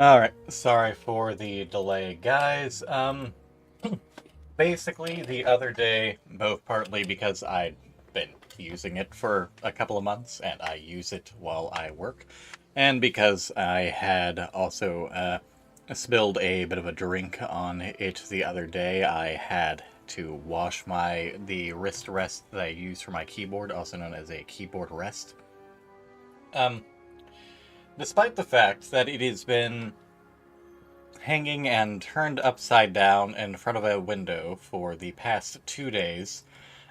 Alright, sorry for the delay, guys. Basically, the other day, both partly because I'd been using it for a couple of months, and I use it while I work, and because I had also spilled a bit of a drink on it the other day, I had to wash the wrist rest that I use for my keyboard, also known as a keyboard rest. Um, Despite the fact that it has been hanging and turned upside down in front of a window for the past 2 days,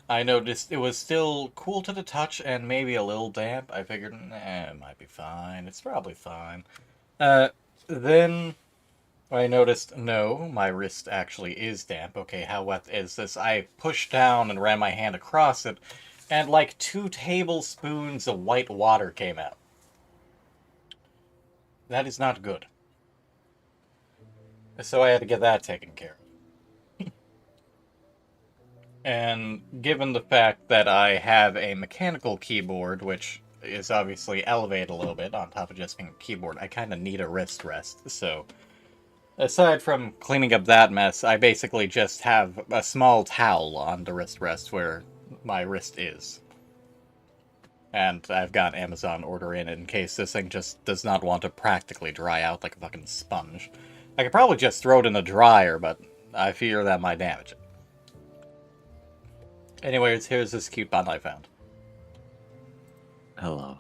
I noticed it was still cool to the touch and maybe a little damp. I figured, it might be fine. It's probably fine. Uh, then I noticed, no, my wrist actually is damp. Okay, how wet is this? I pushed down and ran my hand across it, and like 2 tablespoons of white water came out. That is not good. So I had to get that taken care of. And given the fact that I have a mechanical keyboard, which is obviously elevated a little bit on top of just being a keyboard, I kind of need a wrist rest. So, aside from cleaning up that mess, I basically just have a small towel on the wrist rest where my wrist is. And I've got Amazon order in case this thing just does not want to practically dry out like a fucking sponge. I could probably just throw it in the dryer, but I fear that might damage it. Anyways, here's this cute bun I found. Hello.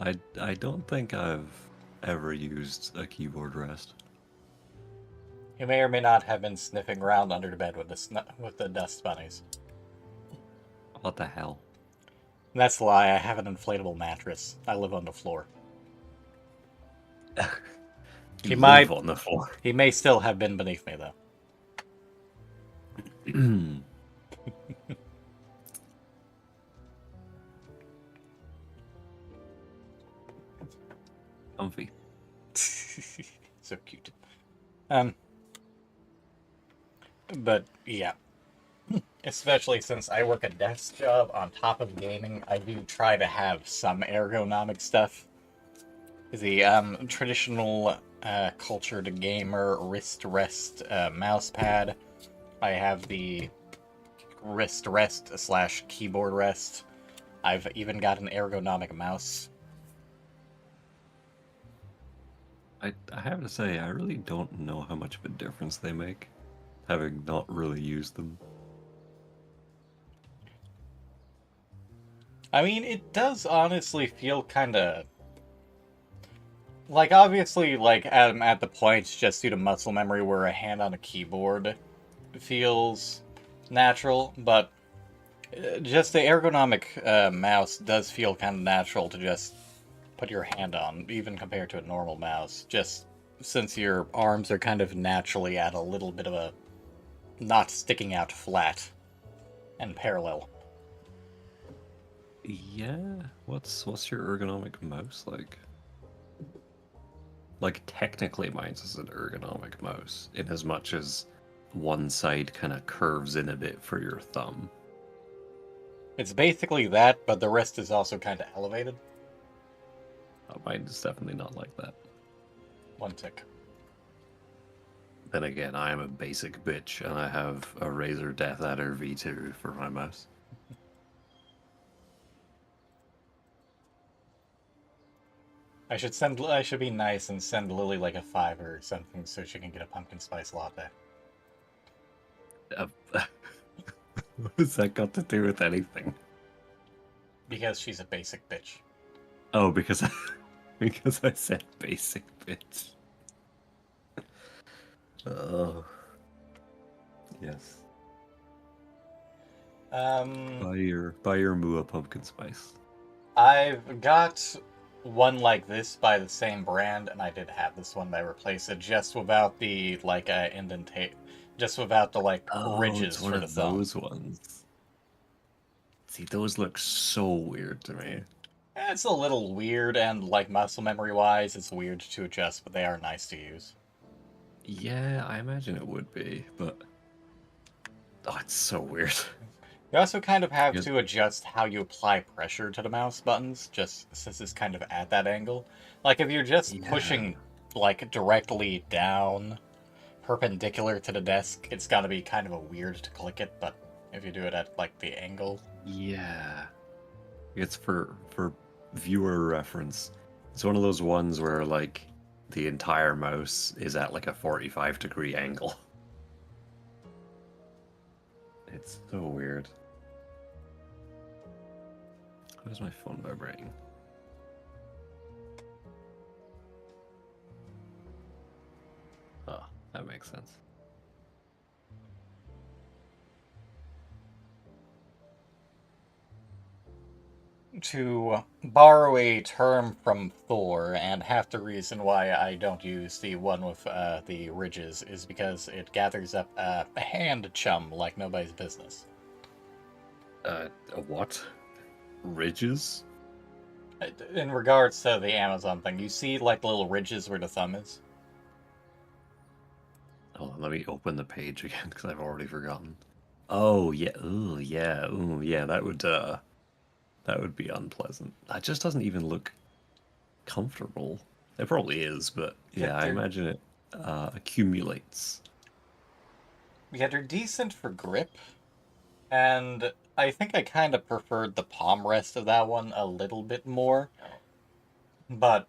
I don't think I've ever used a keyboard rest. You may or may not have been sniffing around under the bed with the dust bunnies. What the hell? That's a lie. I have an inflatable mattress. I live on the floor. You live on the floor. He may still have been beneath me, though. Comfy. So cute. But yeah. Especially since I work a desk job on top of gaming, I do try to have some ergonomic stuff. The traditional cultured gamer wrist rest mouse pad. I have the wrist rest slash keyboard rest. I've even got an ergonomic mouse. I have to say, I really don't know how much of a difference they make, having not really used them. I mean, it does honestly feel kind of like, obviously, like at the points just due to muscle memory where a hand on a keyboard feels natural, but just the ergonomic mouse does feel kind of natural to just put your hand on, even compared to a normal mouse, just since your arms are kind of naturally at a little bit of a not sticking out flat and parallel. Yeah, what's your ergonomic mouse like? Like technically mine's is an ergonomic mouse, in as much as one side kind of curves in a bit for your thumb. It's basically that, but the rest is also kind of elevated. Mine is definitely not like that. One tick. Then again, I am a basic bitch, and I have a Razer Death Adder V2 for my mouse. I should be nice and send Lily like a $5 or something so she can get a pumpkin spice latte. Uh, What's that got to do with anything? Because she's a basic bitch. Oh, because I said basic bitch. Oh, yes. Buy your Mua pumpkin spice. I've got one like this by the same brand, and I did have this one. They replaced it just without the like indentate, just without the like ridges It's one for the of thumb. those ones. See, those look so weird to me. It's a little weird, and like muscle memory wise, it's weird to adjust, but they are nice to use. Yeah, I imagine it would be, but oh, it's so weird. You also kind of have Yes. to adjust how you apply pressure to the mouse buttons, just since it's kind of at that angle. Like if you're just Yeah. pushing like directly down, perpendicular to the desk, it's gotta be kind of a weird to click it, but if you do it at like the angle. Yeah. It's for viewer reference. It's one of those ones where like the entire mouse is at like a 45-degree angle. It's so weird. Where's my phone vibrating? Oh, that makes sense. To borrow a term from Thor, and half the reason why I don't use the one with the ridges is because it gathers up a hand chum like nobody's business. A what? Ridges? In regards to the Amazon thing, you see like the little ridges where the thumb is? Hold on, let me open the page again because I've already forgotten. Oh yeah, ooh yeah, that would be unpleasant. That just doesn't even look comfortable. It probably is, but yeah, I They're, imagine it accumulates. yeah, they're decent for grip, and I think I kind of preferred the palm rest of that one a little bit more, but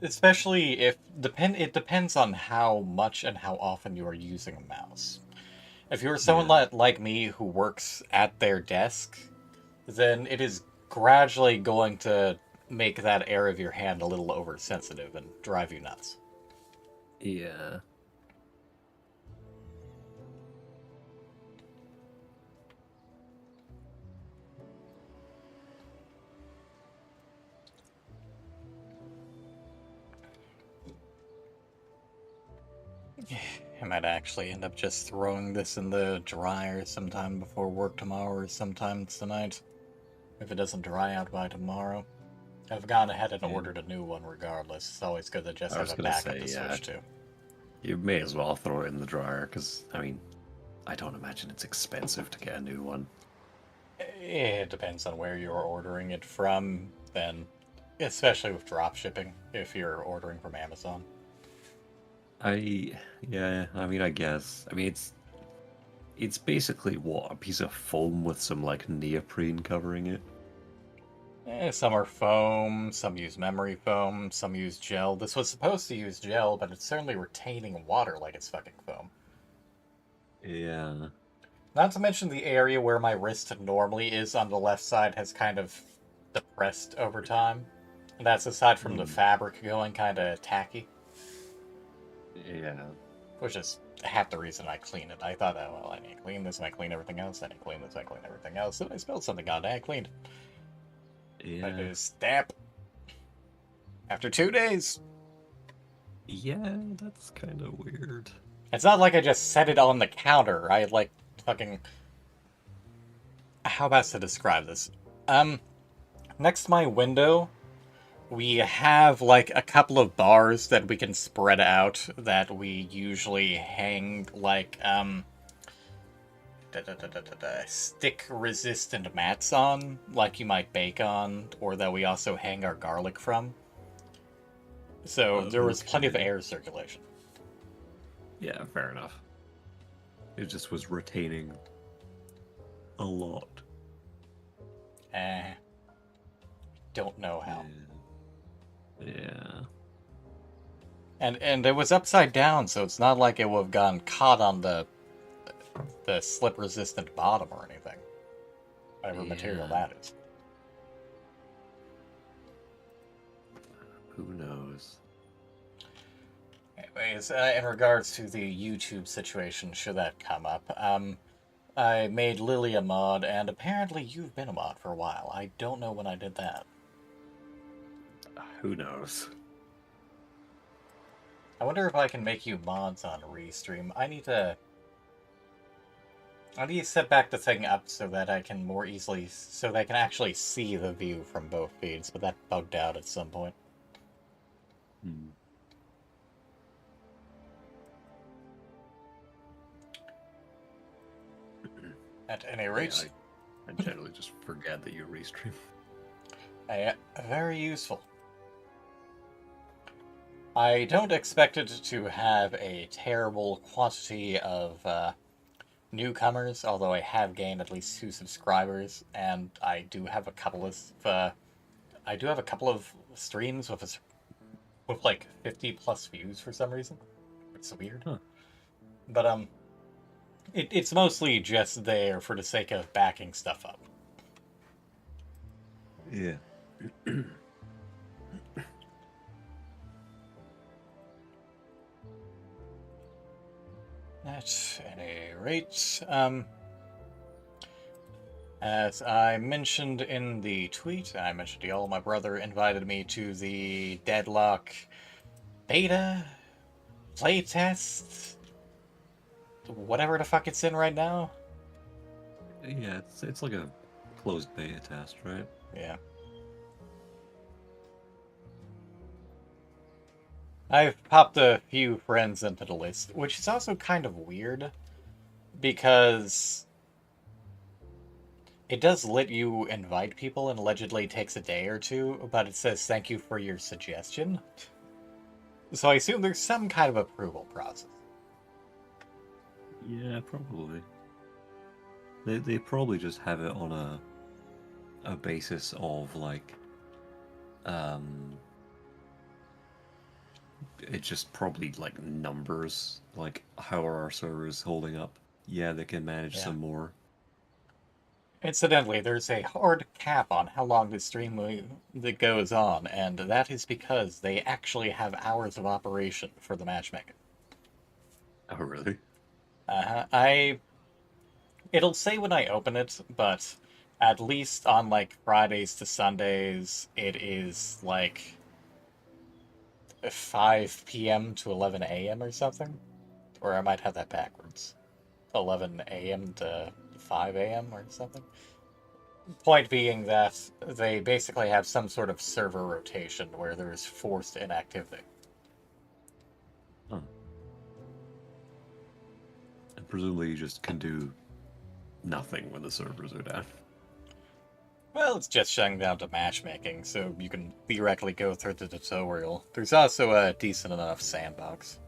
especially if it depends on how much and how often you are using a mouse. If you're someone Yeah. like me who works at their desk, then it is gradually going to make that area of your hand a little oversensitive and drive you nuts. Yeah. I might actually end up just throwing this in the dryer sometime before work tomorrow or sometime tonight. If it doesn't dry out by tomorrow. I've gone ahead and Yeah. ordered a new one regardless. It's always good to just I have was a gonna backup say, to yeah, switch to. you may as well throw it in the dryer because, I mean, I don't imagine it's expensive to get a new one. It depends on where you're ordering it from, then, especially with drop shipping, if you're ordering from Amazon. Yeah, I mean, I guess. I mean, it's basically what, a piece of foam with some like neoprene covering it. Some are foam, some use memory foam, some use gel. This was supposed to use gel, but it's certainly retaining water like it's fucking foam. Yeah. Not to mention the area where my wrist normally is on the left side has kind of depressed over time. And that's aside from the Hmm. fabric going kind of tacky, Yeah. which is half the reason I clean it. I thought, oh, well, I need to clean this, and I clean everything else, then I clean this, I clean everything else. Then I spilled something on it, I cleaned it. I Yeah. do stamp. After 2 days. Yeah, that's kind of weird. It's not like I just set it on the counter. I like fucking. How best to describe this? Um, Next to my window, we have like a couple of bars that we can spread out that we usually hang like stick resistant mats on, like you might bake on, or that we also hang our garlic from. So there was plenty of Okay. air circulation. Yeah, fair enough. It just was retaining a lot. Eh, don't know how. Yeah. And it was upside down, so it's not like it would have gotten caught on the slip resistant bottom or anything. Whatever material Yeah. that is. Who knows? Anyways, in regards to the YouTube situation, should that come up, I made Lily a mod, and apparently you've been a mod for a while. I don't know when I did that. Who knows? I wonder if I can make you mods on Restream. I need to set back the thing up so that I can more easily, so that I can actually see the view from both feeds, but that bugged out at some point. Hmm. At any Yeah, rate, I generally just forget that you restream. Very useful. I don't expect it to have a terrible quantity of newcomers, although I have gained at least 2 subscribers, and I do have a couple of streams with like 50 plus views for some reason. It's weird, Huh. but it's mostly just there for the sake of backing stuff up. Yeah. At any rate, as I mentioned in the tweet, I mentioned to y'all, my brother invited me to the Deadlock beta playtest, whatever the fuck it's in right now. Yeah, it's like a closed beta test, right? Yeah. I've popped a few friends into the list, which is also kind of weird, because it does let you invite people and allegedly takes a day or two, but it says thank you for your suggestion. So I assume there's some kind of approval process. Yeah, probably. They probably just have it on a basis of like it's just probably like numbers, like how are our servers holding up? Yeah, they can manage Yeah. some more. Incidentally, there's a hard cap on how long the that goes on, and that is because they actually have hours of operation for the matchmaking. Oh, really? It'll say when I open it, but at least on like Fridays to Sundays, it is like 5 p.m. to 11 a.m. or something. Or I might have that backwards. 11 a.m. to 5 a.m. or something. Point being that they basically have some sort of server rotation where there's forced inactivity. Huh. And presumably you just can do nothing when the servers are down. Well, it's just shutting down to matchmaking, so you can theoretically go through the tutorial. There's also a decent enough sandbox.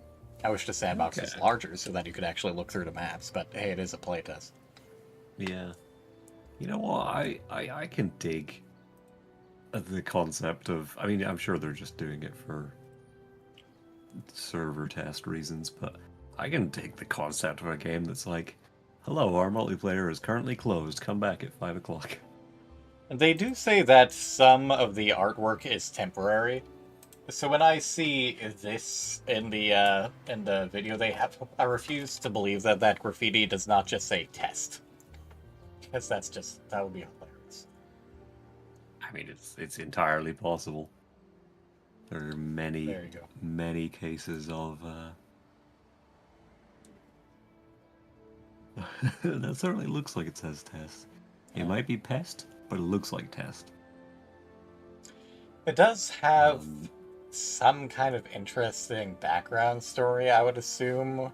I wish the sandbox was Okay. larger so that you could actually look through the maps, but hey, it is a playtest. Yeah. You know what? I can dig the concept of. I mean, I'm sure they're just doing it for server test reasons, but I can dig the concept of a game that's like, hello, our multiplayer is currently closed. Come back at 5 o'clock. They do say that some of the artwork is temporary. So when I see this in the video they have, I refuse to believe that that graffiti does not just say test. Because that would be hilarious. I mean, it's entirely possible. There are many, There you go. many cases of. That certainly looks like it says test. It might be pest, but it looks like test. It does have Um, some kind of interesting background story, I would assume,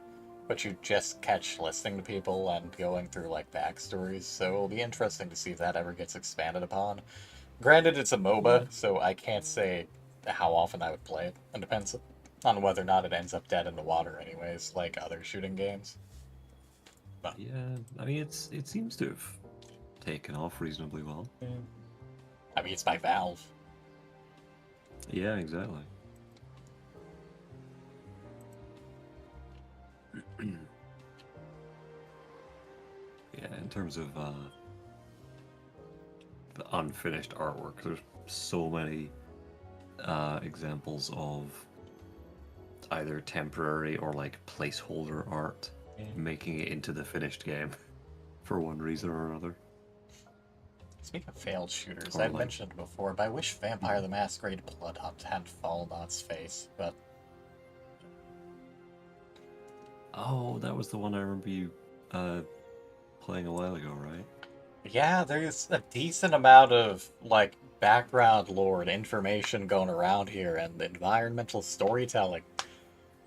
but you just catch listening to people and going through like backstories, so it'll be interesting to see if that ever gets expanded upon. Granted, it's a yeah, MOBA, so I can't say how often I would play it. It depends on whether or not it ends up dead in the water, anyways, like other shooting games. But yeah. I mean, it seems to have taken off reasonably well. I mean, it's by Valve. Yeah, exactly. Yeah, in terms of the unfinished artwork, there's so many examples of either temporary or like placeholder art making it into the finished game for one reason or another. Speaking of failed shooters, Or I've like, mentioned before, but I wish Vampire the Masquerade Blood Hunt hadn't fallen on its face, but oh, that was the one I remember you playing a while ago, right? yeah, there's a decent amount of like background lore and information going around here and environmental storytelling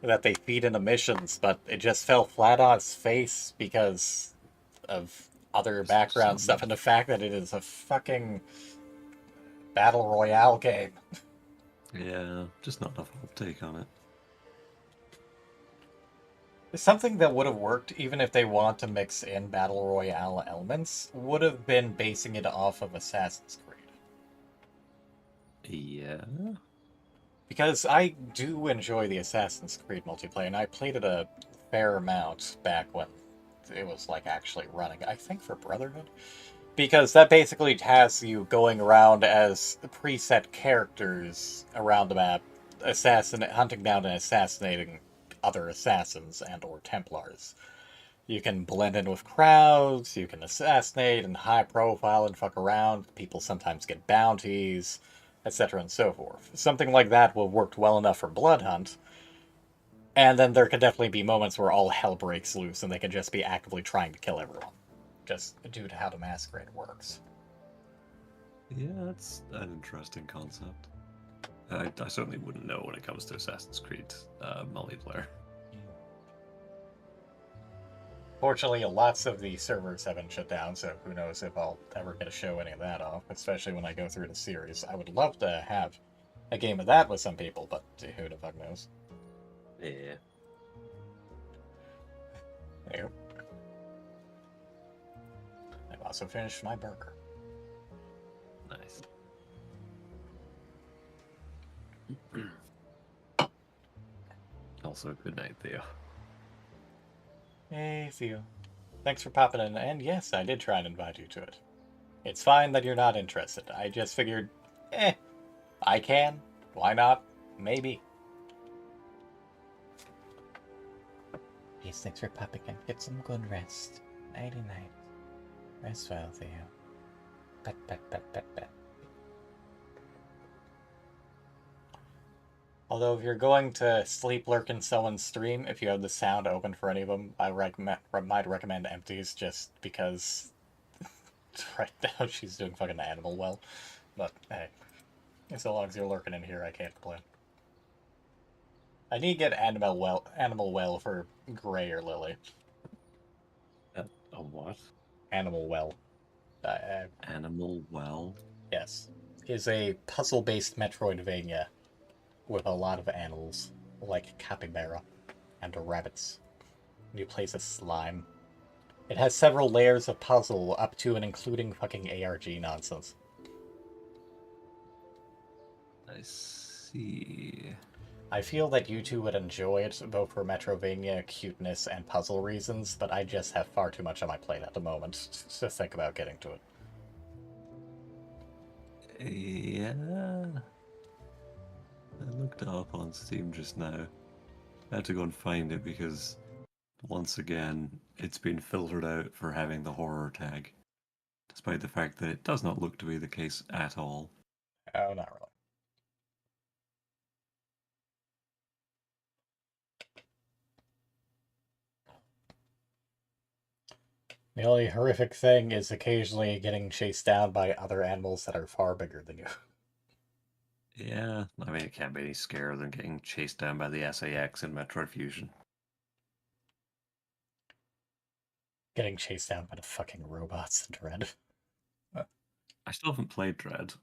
that they feed into missions, but it just fell flat on its face because of other Is there background stuff, some? and the fact that it is a fucking battle royale game. Yeah, just not enough uptake on it. Something that would have worked, even if they want to mix in battle royale elements, would have been basing it off of Assassin's Creed. Yeah. Because I do enjoy the Assassin's Creed multiplayer, and I played it a fair amount back when it was like actually running, I think for Brotherhood. Because that basically has you going around as preset characters around the map, hunting down and assassinating other assassins and or Templars. You can blend in with crowds, you can assassinate and high profile and fuck around. People sometimes get bounties, etc. and so forth. Something like that will work well enough for Blood Hunt, and then there could definitely be moments where all hell breaks loose and they can just be actively trying to kill everyone. Just due to how the Masquerade works. Yeah, that's an interesting concept. I certainly wouldn't know when it comes to Assassin's Creed multiplayer. Fortunately, lots of the servers have been shut down, so who knows if I'll ever get to show any of that off, especially when I go through the series. I would love to have a game of that with some people, but who the fuck knows? Yeah. Yep. I've also finished my burger. Nice. Also, good night, Theo. Hey, Theo. Thanks for popping in, and yes, I did try and invite you to it. It's fine that you're not interested. I just figured, I can. Why not? Maybe. Yes, thanks for popping in. Get some good rest. Nighty night. Rest well, Theo. Pet, pet, pet, pet, pet. Although, if you're going to sleep lurk in someone's stream, if you have the sound open for any of them, I might recommend Empties just because right now she's doing fucking animal well. But hey, so long as you're lurking in here, I can't complain. I need to get animal well for Gray or Lily. A what? Animal well. Animal well? Yes. Is a puzzle-based Metroidvania with a lot of animals, like capybara and rabbits. You place a slime. It has several layers of puzzle up to and including fucking ARG nonsense. I see. I feel that you two would enjoy it, both for Metrovania, cuteness, and puzzle reasons, but I just have far too much on my plate at the moment to think about getting to it. Yeah. I looked it up on Steam just now. I had to go and find it because, once again, it's been filtered out for having the horror tag, despite the fact that it does not look to be the case at all. Oh, not really. The only horrific thing is occasionally getting chased down by other animals that are far bigger than you. Yeah, I mean, it can't be any scarier than getting chased down by the SAX in Metroid Fusion. Getting chased down by the fucking robots in Dread. I still haven't played Dread.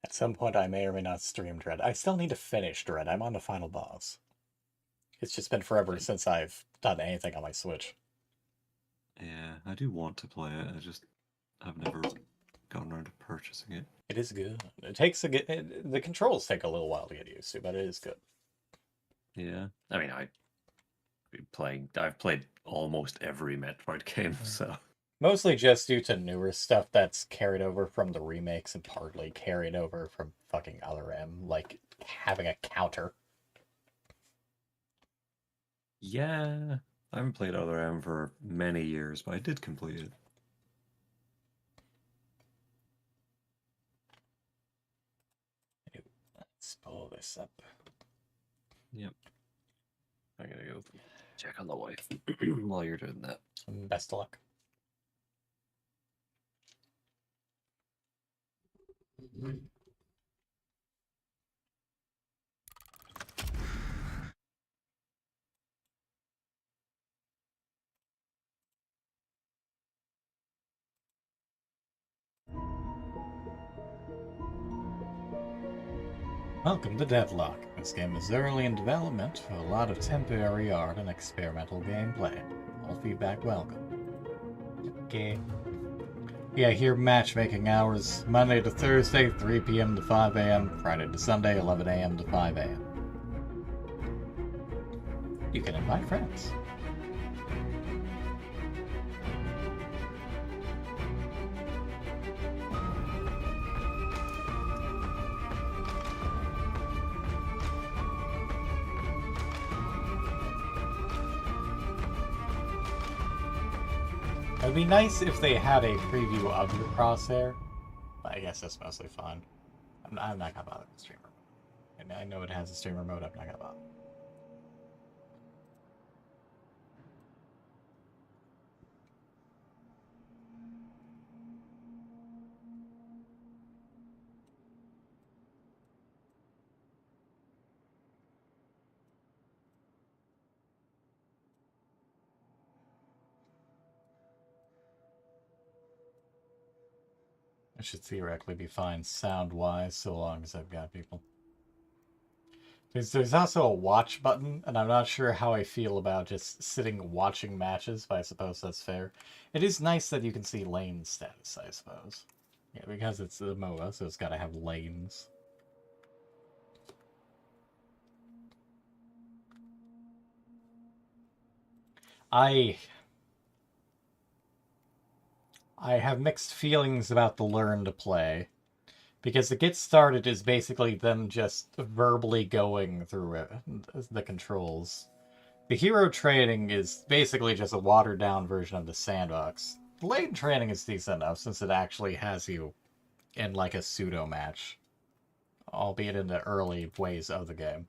At some point, I may or may not stream Dread. I still need to finish Dread. I'm on the final boss. It's just been forever since I've done anything on my Switch. Yeah, I do want to play it. I've never gotten around to purchasing it. It is good. It takes the controls take a little while to get used to, but it is good. Yeah, I mean, I've played almost every Metroid game, so Mostly just due to newer stuff that's carried over from the remakes and partly carried over from fucking Other M, like having a counter. yeah. I haven't played Other M for many years, but I did complete it. Let's pull this up. Yep. I'm gonna go check on the wife while you're doing that. Best of luck. Welcome to Deadlock. This game is early in development with a lot of temporary art and experimental gameplay. All feedback welcome. Okay. Yeah, here matchmaking hours Monday to Thursday, 3 p.m. to 5 a.m., Friday to Sunday, 11 a.m. to 5 a.m. You can invite friends. It'd be nice if they had a preview of your crosshair, but I guess that's mostly fine. I'm not gonna bother with streamer mode. And I know it has a streamer mode, I'm not gonna bother. It should theoretically be fine sound-wise, so long as I've got people. There's also a watch button, and I'm not sure how I feel about just sitting watching matches, but I suppose that's fair. It is nice that you can see lane status, I suppose. Yeah, because it's the MOA, so it's gotta have lanes. I have mixed feelings about the learn to play. Because the get started is basically them just verbally going through it, the controls. The hero training is basically just a watered down version of the sandbox. The lane training is decent enough since it actually has you in like a pseudo match, albeit in the early ways of the game.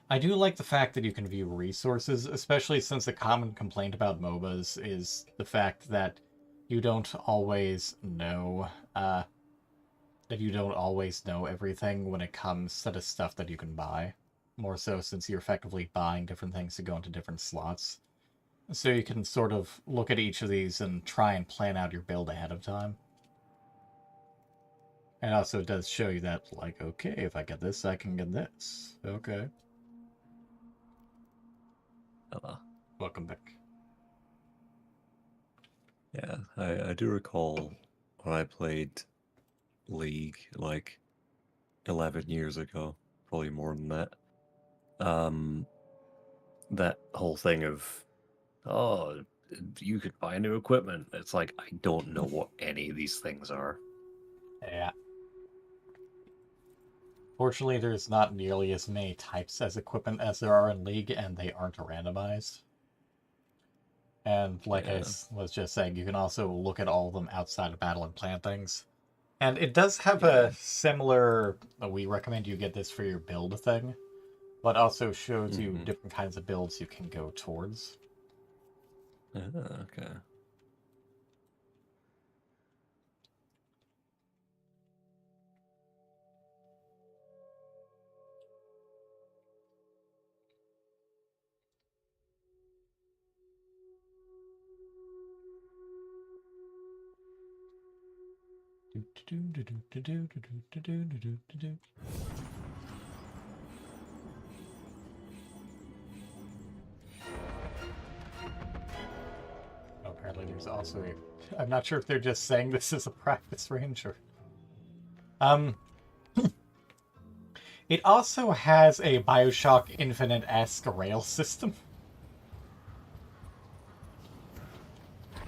I do like the fact that you can view resources, especially since a common complaint about MOBAs is the fact that you don't always know everything when it comes to the stuff that you can buy. More so since you're effectively buying different things to go into different slots. So you can sort of look at each of these and try and plan out your build ahead of time. And also it does show you that, like, okay, if I get this, I can get this. Okay. Hello. Welcome back. Yeah, I do recall when I played League like 11 years ago, probably more than that. That whole thing of, oh, you could buy new equipment. It's like, I don't know what any of these things are. Yeah. Fortunately, there's not nearly as many types as equipment as there are in League, and they aren't randomized. And like I was just saying, you can also look at all of them outside of battle and plan things. And it does have a similar, we recommend you get this for your build thing, but also shows you different kinds of builds you can go towards. Okay. Apparently there's also a... I'm not sure if they're just saying this is a practice range or... It also has a Bioshock Infinite-esque rail system.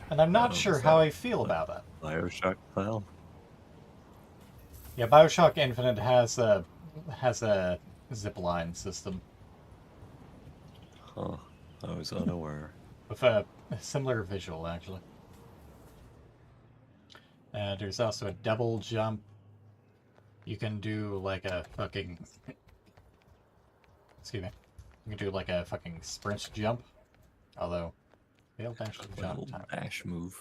And I'm not sure how I feel about it. Bioshock style? Yeah, Bioshock Infinite has a zipline system. Huh. I was unaware. With a similar visual, actually. There's also a double jump. You can do like a fucking... Excuse me. You can do like a fucking sprint jump. Although, failed dash to jump. Dash move.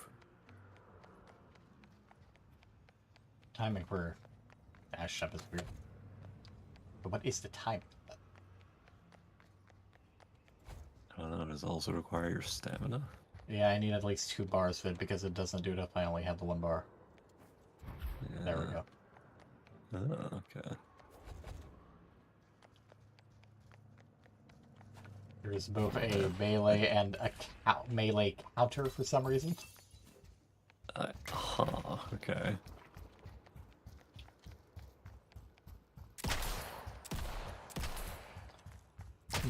Timing for dash jump is weird. But what is the time? I don't know, does it also require your stamina? Yeah, I need at least 2 bars of it because it doesn't do it if I only have the 1 bar. There we go. Oh, okay. There's both a melee and a melee counter for some reason. Okay.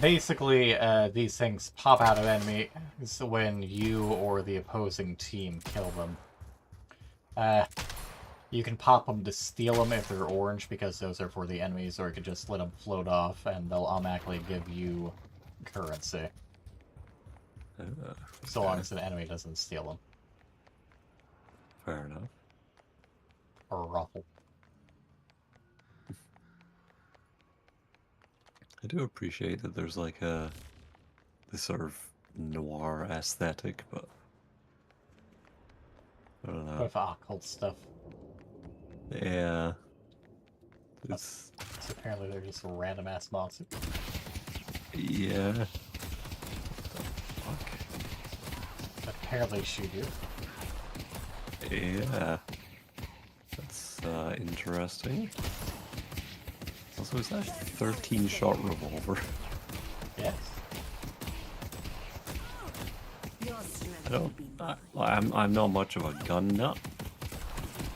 Basically, these things pop out of enemies when you or the opposing team kill them. You can pop them to steal them if they're orange, because those are for the enemies, or you could just let them float off, and they'll automatically give you currency. So long as an enemy doesn't steal them. Fair enough. Or ruffle. I do appreciate that there's like this sort of noir aesthetic, but I don't know. With occult stuff. Yeah. It's So apparently they're just random ass monsters. yeah. Fuck. Apparently shoot you. Yeah. That's interesting. Also, is that a 13-shot revolver? Yes. I'm not much of a gun nut,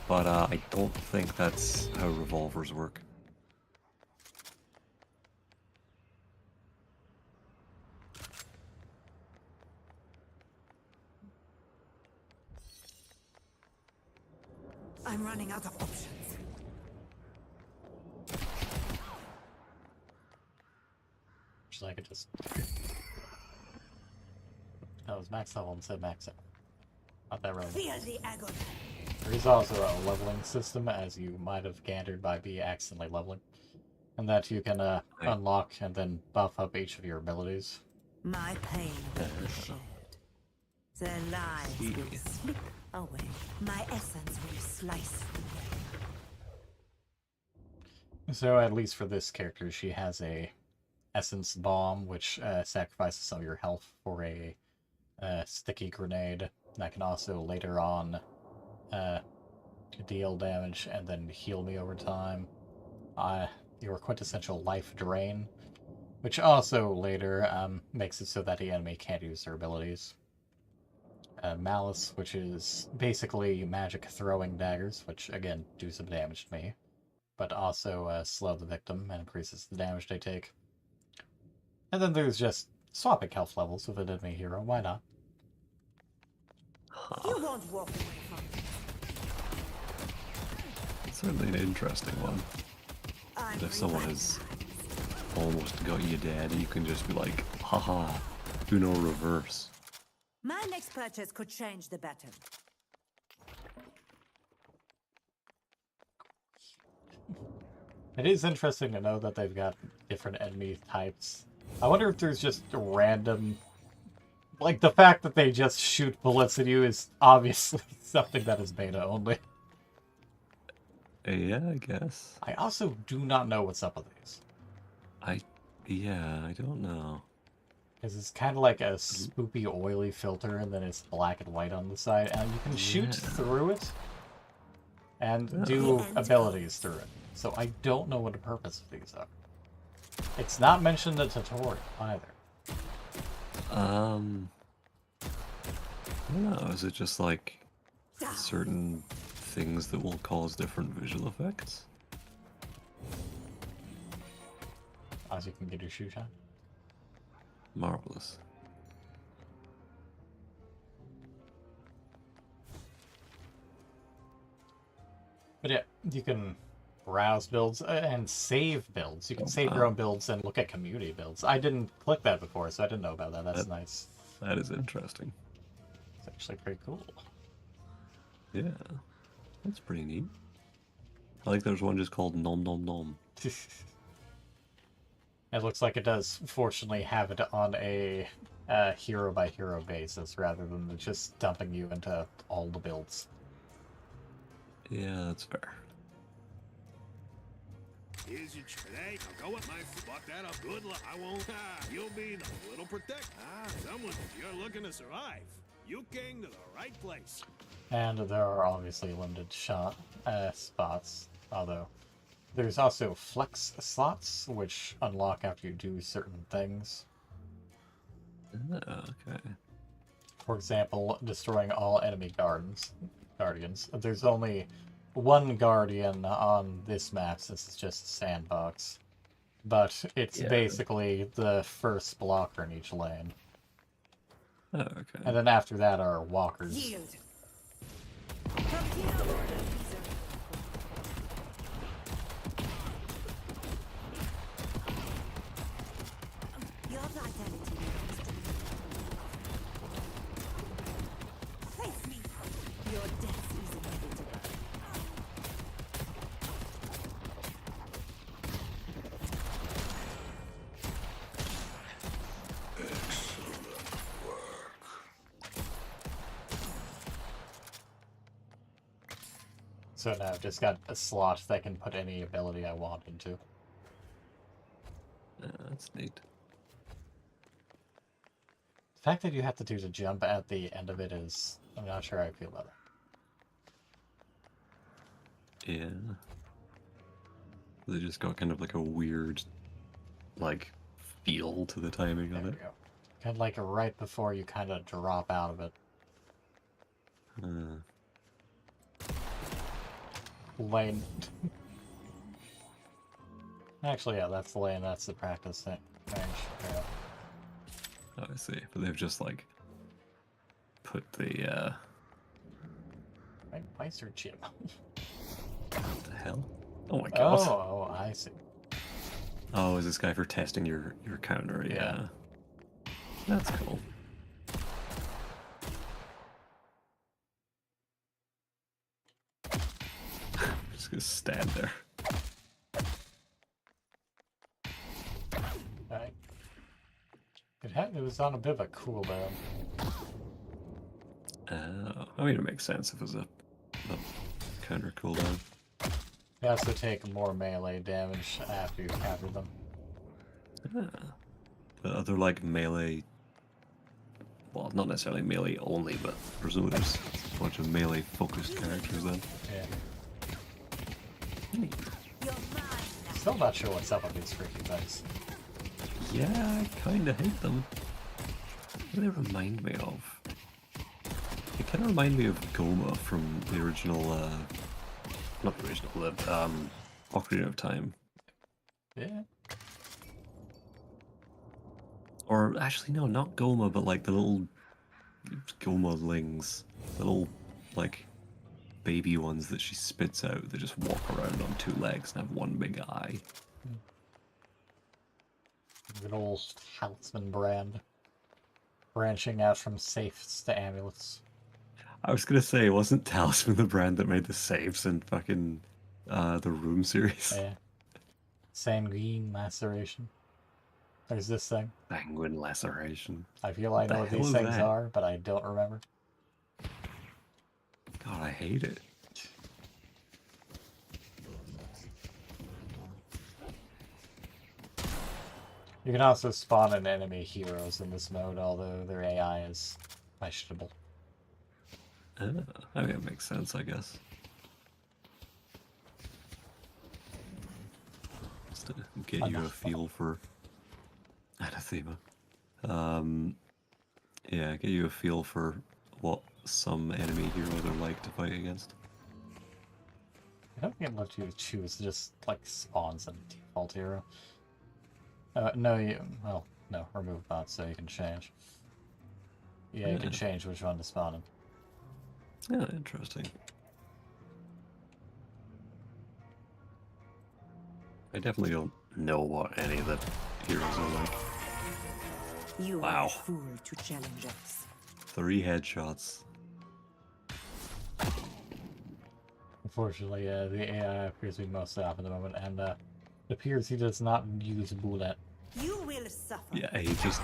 but I don't think that's how revolvers work. I'm running out of options. So I could just... That was max level instead of max out. Not that relevant. Feel the agony. There is also a leveling system, as you might have gathered by accidentally leveling. And that you can unlock and then buff up each of your abilities. My pain will be shared. Their lives will slip away. My essence will slice away. So at least for this character, she has a essence bomb, which sacrifices some of your health for a sticky grenade. That can also later on deal damage and then heal me over time. Your quintessential life drain, which also later makes it so that the enemy can't use their abilities. Malice, which is basically magic throwing daggers, which again do some damage to me, but also slow the victim and increases the damage they take. And then there's just swapping health levels with an enemy hero. Why not? You won't walk away from me. It's certainly an interesting one. I'm If someone has almost got you dead, you can just be like, haha, do no reverse. My next purchase could change the battle. It is interesting to know that they've got different enemy types. I wonder if there's just a random... Like, the fact that they just shoot bullets at you is obviously something that is beta only. Yeah, I guess. I also do not know what's up with these. Yeah, I don't know. Because it's kind of like a spoopy, oily filter, and then it's black and white on the side, and you can shoot through it and do abilities through it. So I don't know what the purpose of these are. It's not mentioned in the tutorial either. I don't know, is it just like certain things that will cause different visual effects? As you can get your shoe shot. Marvelous. But yeah, you can browse builds and save builds. You can save your own builds and look at community builds. I didn't click that before, so I didn't know about that. That's nice. That is interesting. It's actually pretty cool. Yeah, that's pretty neat. I like there's one just called Nom Nom Nom. It looks like it does, fortunately, have it on a hero-by-hero basis, rather than just dumping you into all the builds. Yeah, that's fair. Here's your today. I'll go with my fuck that up. Good luck. I won't. You'll be the little protect. Someone, if you're looking to survive, you came to the right place. And there are obviously limited shot spots, although there's also flex slots, which unlock after you do certain things. Okay. For example, destroying all enemy guardians. There's only one guardian on this map since it's just a sandbox. But it's Yeah. basically the first blocker in each lane. Oh, okay. And then after that are walkers. Yield. Come here. Your vitality. Face me. Your death is inevitable. So now I've just got a slot that can put any ability I want into. That's neat. The fact that you have to do the jump at the end of it is... I'm not sure how I feel about it. Yeah. They just got kind of like a weird, like, feel to the timing There of we it. go. Kind of like right before you kind of drop out of it. Lane. Actually, yeah, that's the lane. That's the practice thing. Range. Yeah. Oh, I see. But they've just like put the Wait, why is there Jim? what the hell? Oh my Oh, god. oh, I see. Oh, is this guy for testing your counter? Yeah. That's cool. Just gonna stand there. Right. It was on a bit of a cooldown. I mean, it makes sense if it was a counter cooldown. You also take more melee damage after you counter them. But other like melee, well, not necessarily melee only, but presumably there's a bunch of melee focused characters then. Yeah. You're mine now. Still not sure what's up with these freaking things. Yeah, I kind of hate them. What do they remind me of? They kind of remind me of Goma from the original, not the original, the Ocarina of Time. Yeah. Or actually, no, not Goma, but like the little Goma-lings. The little, like, baby ones that she spits out that just walk around on two legs and have one big eye. Good old Talisman brand. Branching out from safes to amulets. I was gonna say, wasn't Talisman the brand that made the saves in fucking the Room series? Yeah. Sanguine laceration. There's this thing. Sanguine laceration. I feel I the know what hell these is things that? are, but I don't remember. God, I hate it. You can also spawn in enemy heroes in this mode, although their AI is questionable. I mean, it makes sense, I guess. Just to get you a feel for anathema. Yeah, get you a feel for what some enemy heroes are like to fight against. I don't get let you choose, just like spawns a default hero. No, well, no, remove bots so you can change. Yeah, you can change which one to spawn in. Yeah, interesting. I definitely don't know what any of the heroes are like. You Wow. are a fool to challenge us. 3 headshots. Unfortunately, the AI appears to be mostly off at the moment, and it appears he does not use bullet. You will suffer. Yeah, he just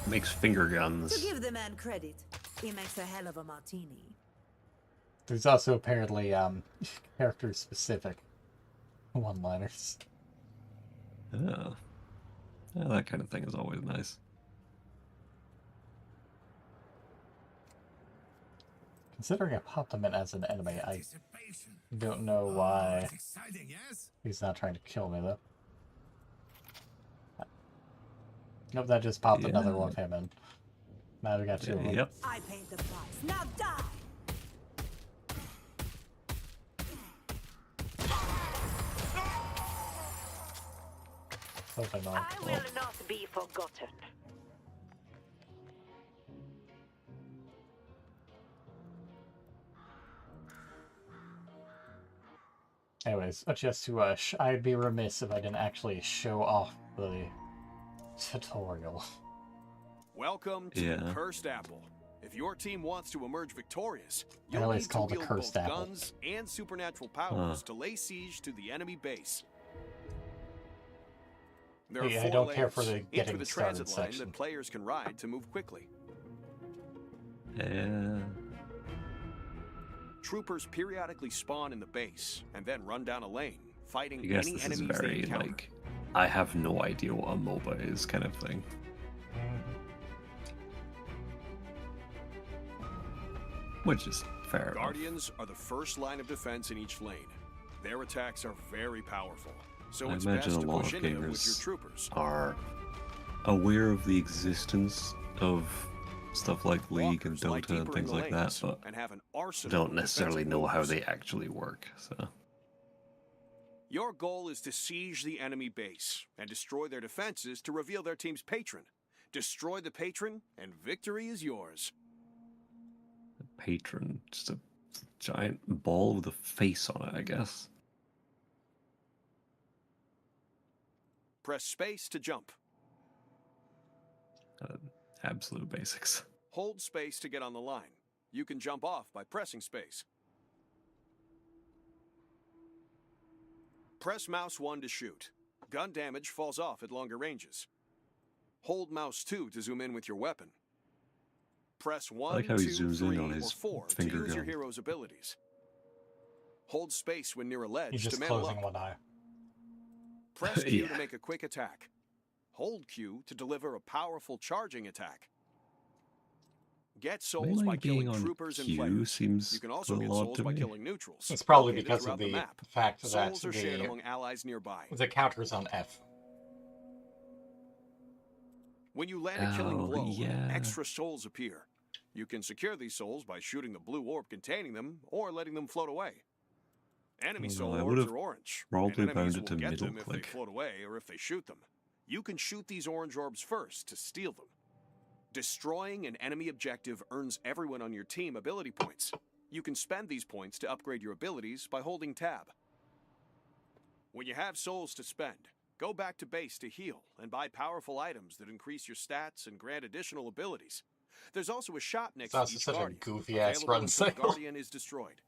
makes finger To guns. give the man credit, he makes a hell of a martini. There's also apparently character-specific one-liners. Oh. Yeah, that kind of thing is always nice. Considering I popped him in as an enemy, I don't know why Exciting, yes? he's not trying to kill me, though. Nope, that just popped another one of him in. Now we got two of them. Yep. I paid the price. Now die! So annoying. I will not be forgotten. Anyways, just to, I'd be remiss if I didn't actually show off the tutorial. Welcome to Yeah. the Cursed Apple. If your team wants to emerge victorious, I you'll always need to call the wield Cursed both Apple. guns and supernatural powers to lay siege to the enemy base. There are Hey, I four don't care for layers, the each getting with a started transit line section. that players can ride to move quickly. Yeah. Troopers periodically spawn in the base and then run down a lane, fighting I guess any this is enemies they very, encounter. like, I have no idea what a MOBA is kind of thing. Which is fair enough. Guardians are the first line of defense in each lane. Their attacks are very powerful, so I it's imagine best a to lot push of into them with your gamers troopers. are aware of the existence of stuff like League and Walkers lie Dota and deeper in things the like that, lanes but and have an arsenal don't of necessarily defensive know how moves. they actually work. So Your goal is to siege the enemy base and destroy their defenses to reveal their team's patron. Destroy the patron, and victory is yours. Patron, just a giant ball with a face on it, I guess. Press space to jump. Absolute basics. Hold space to get on the line. You can jump off by pressing space. Press mouse 1 to shoot. Gun damage falls off at longer ranges. Hold mouse 2 to zoom in with your weapon. Press 1, like how he 2, zooms 3, in on or his 4 to finger use your gun. hero's abilities. Hold space when near a ledge He's to just mantle closing up. one eye. Press Q to Yeah. make a quick attack. Hold Q to deliver a powerful charging attack. Get souls Melee by killing being on troopers and Q players. seems You can a also get little odd souls to by me. killing neutrals. It's probably located because throughout of the the map. fact that Souls are shared the among allies nearby. counters on F. When you land a killing Oh, blow, yeah. extra souls appear. You can secure these souls by shooting the blue orb containing them or letting them float away. Enemy Oh, no, soul I orbs would've are orange, probably and enemies bound it will to get middle them if they click. float away or if they shoot them. You can shoot these orange orbs first to steal them. Destroying an enemy objective earns everyone on your team ability points. You can spend these points to upgrade your abilities by holding tab. When you have souls to spend, go back to base to heal and buy powerful items that increase your stats and grant additional abilities. There's also a shop next It's to also each such a guardian. goofy ass Available run until the cycle. guardian is destroyed.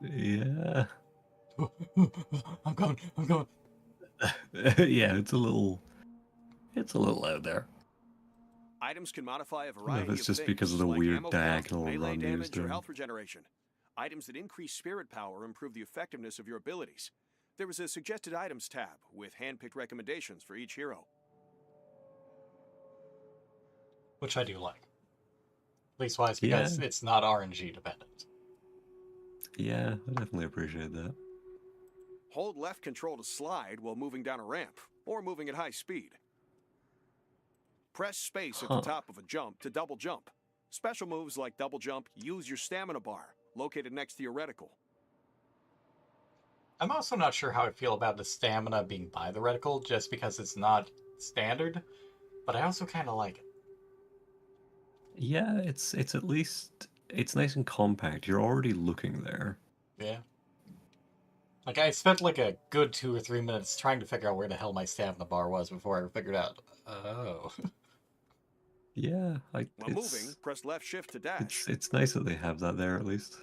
Yeah. I'm going. I'm going. Yeah, it's a little out there. Items can modify a I don't know variety if of it's just things, because of the like weird ammo count, diagonal melee run he was damage, or doing. health regeneration. Items that increase spirit power improve the effectiveness of your abilities. There is a suggested items tab with hand-picked recommendations for each hero. Which I do like. Leastwise, because Yeah. it's not RNG dependent. Yeah, I definitely appreciate that. Hold left control to slide while moving down a ramp, or moving at high speed. Press space at the top of a jump to double jump. Special moves like double jump use your stamina bar, located next to your reticle. I'm also not sure how I feel about the stamina being by the reticle, just because it's not standard, but I also kind of like it. Yeah, it's at least it's nice and compact. You're already looking there. Yeah. Like, I spent like a good 2 or 3 minutes trying to figure out where the hell my stamina bar was before I figured out. Oh. Yeah, like While moving, press left shift to dash. it's nice that they have that there at least.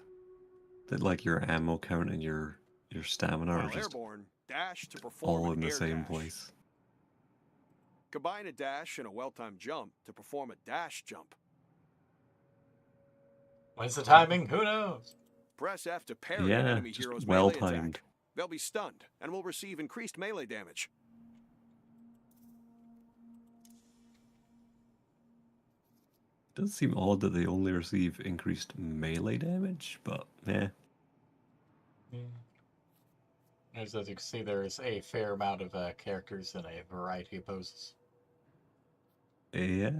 That like your ammo count and your stamina are While just airborne, dash to perform all an in the air same dash. place. Combine a dash and a well-timed jump to perform a dash jump. When's the timing? Who knows? Press F to parry an Yeah, enemy just hero's well melee timed. attack. They'll be stunned and will receive increased melee damage. does seem odd that they only receive increased melee damage, but yeah. As you can see, there is a fair amount of characters in a variety of poses. Yeah.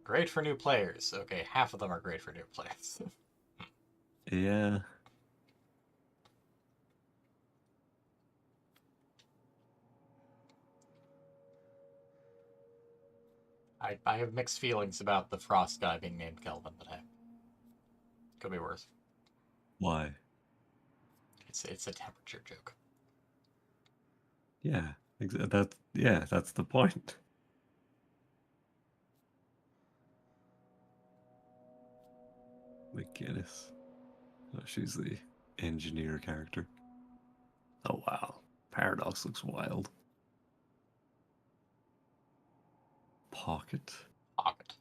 Great for new players. Okay, half of them are great for new players. Yeah. I have mixed feelings about the Frost guy being named Kelvin, but hey, could be worse. Why? It's a temperature joke. Yeah. That's the point. McGinnis. Oh, she's the engineer character. Oh wow. Paradox looks wild. Pocket. Pocket.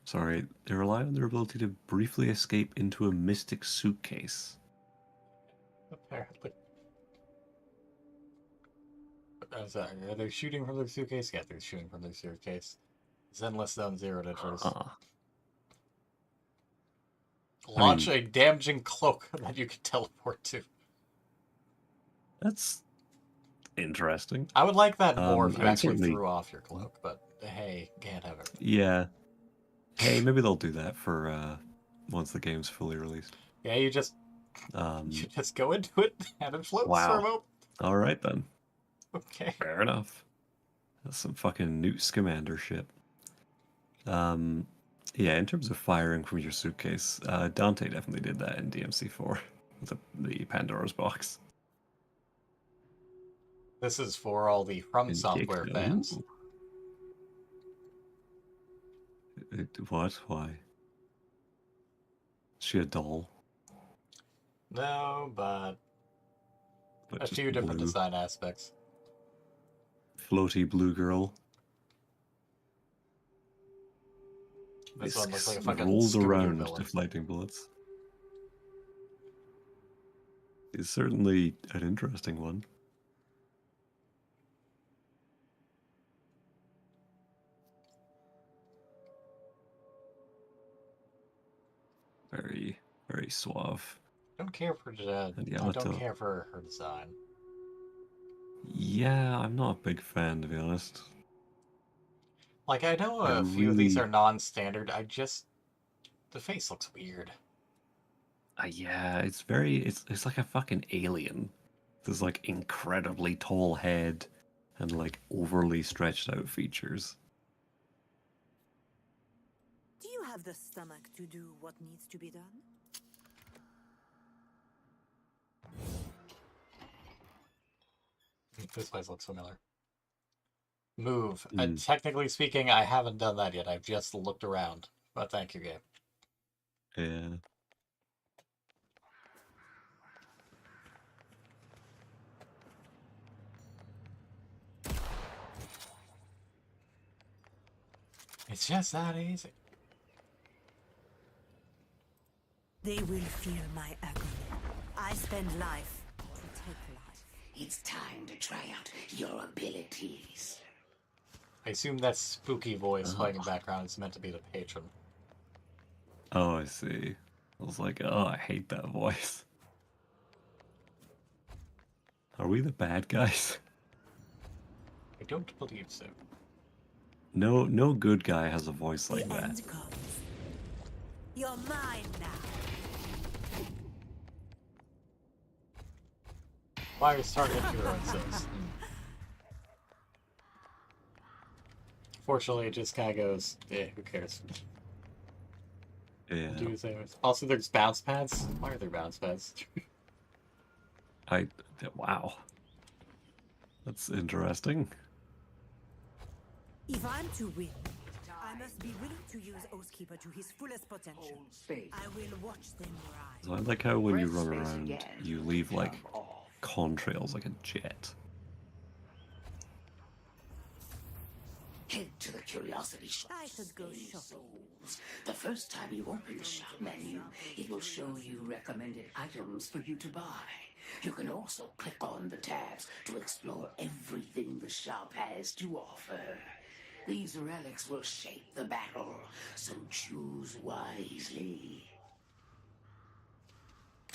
Sorry, they rely on their ability to briefly escape into a mystic suitcase. Apparently. Sorry, are they shooting from their suitcase? Yeah, they're shooting from their suitcase. Zenless Zone Zero to first. Launch a damaging cloak that you can teleport to. That's interesting. I would like that more if you I actually certainly- threw off your cloak, but hey, can't have it. Yeah. Hey, maybe they'll do that for once the game's fully released. Yeah, you just go into it and it floats for a moment. All right then. Okay. Fair enough. That's some fucking Newt Scamander shit. Yeah, in terms of firing from your suitcase, Dante definitely did that in DMC4, the Pandora's box. This is for all the From Software fans. What? Why? Is she a doll? No, but a just few different blue? design aspects. Floaty blue girl. This one looks like a fucking rolls Scooby-Doo around villain. deflecting bullets. It's certainly an interesting one. Very, very suave. I don't care for I don't care for her design. Yeah, I'm not a big fan, to be honest. Like, I know a few of these are non-standard. The face looks weird. Yeah, it's like a fucking alien. There's like incredibly tall head and like overly stretched out features. Do you have the stomach to do what needs to be done? This place looks familiar. Move. Technically speaking, I haven't done that yet. I've just looked around. But thank you, game. Yeah. It's just that easy. They will feel my agony. I spend life to take life. It's time to try out your abilities. I assume that spooky voice playing in the background is meant to be the patron. Oh, I see. I was like, oh, I hate that voice. Are we the bad guys? I don't believe so. No good guy has a voice like The that. end comes. You're mine now. Fires target hero, it says. Fortunately, it just kind of goes, who cares? Yeah. Also, there's bounce pads. Why are there bounce pads? Wow. That's interesting. If I'm to win, I must be willing to use Oathkeeper to his fullest potential. I will watch them rise. So I like how when you run around, you leave like contrails like a jet. Head to the curiosity shop. I should go shopping. Souls. The first time you open the shop menu, it will show you recommended items for you to buy. You can also click on the tabs to explore everything the shop has to offer. These relics will shape the battle, so choose wisely.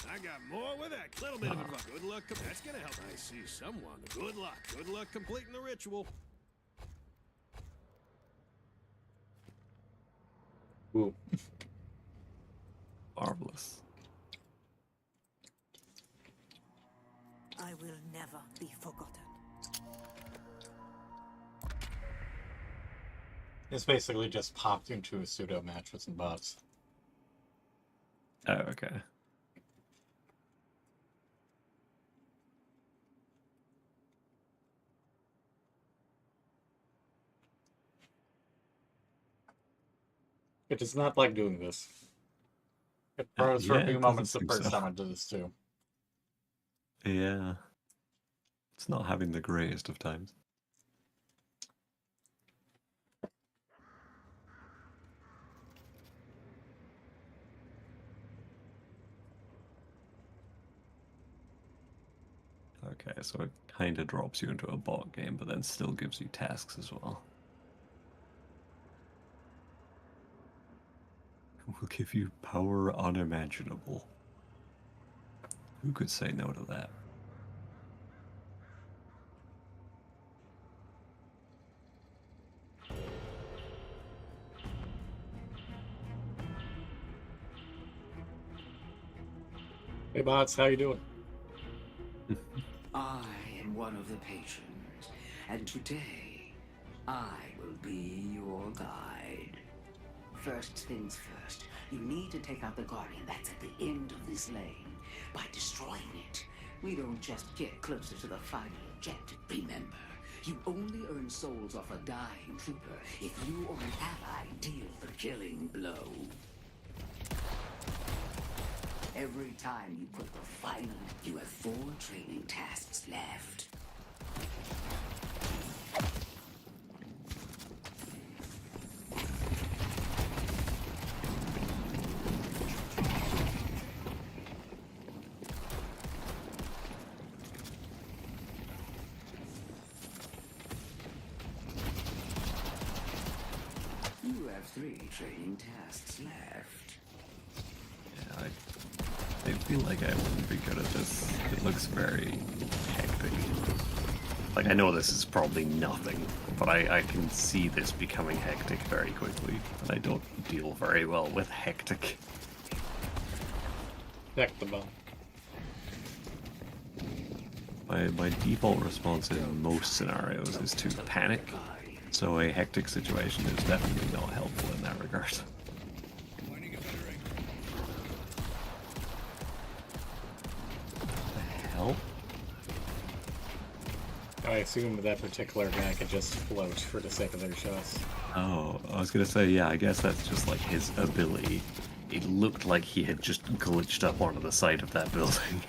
I got more with that. Little bit of advice. Good luck. That's gonna help. I see someone. Good luck. Good luck completing the ritual. Ooh. Marvelous. I will never be forgotten. It's basically just popped into a pseudo match with some bots. Oh, okay. It does not like doing this. It froze for yeah, a few it moments the doesn't seem first so. time I did this too. Yeah. It's not having the greatest of times. Okay, so it kind of drops you into a bot game, but then still gives you tasks as well. Will give you power unimaginable. Who could say no to that? Hey bots, how you doing? I am one of the patrons, and today I will be your guide. First things first, you need to take out the Guardian that's at the end of this lane. By destroying it, we don't just get closer to the final objective. Remember, you only earn souls off a dying trooper if you or an ally deal the killing blow. Every time you put the final, you have 4 training tasks left. You have 3 training tasks left. Yeah, I feel like I wouldn't be good at this. It looks very hectic. Like, I know this is probably nothing, but I can see this becoming hectic very quickly. And I don't deal very well with hectic. Deck the bomb. My default response in most scenarios is to panic, so a hectic situation is definitely not helpful in that regard. The hell? I assume that particular guy could just float for the sake of their shots. Oh, I was gonna say, yeah, I guess that's just like his ability. It looked like he had just glitched up onto the side of that building.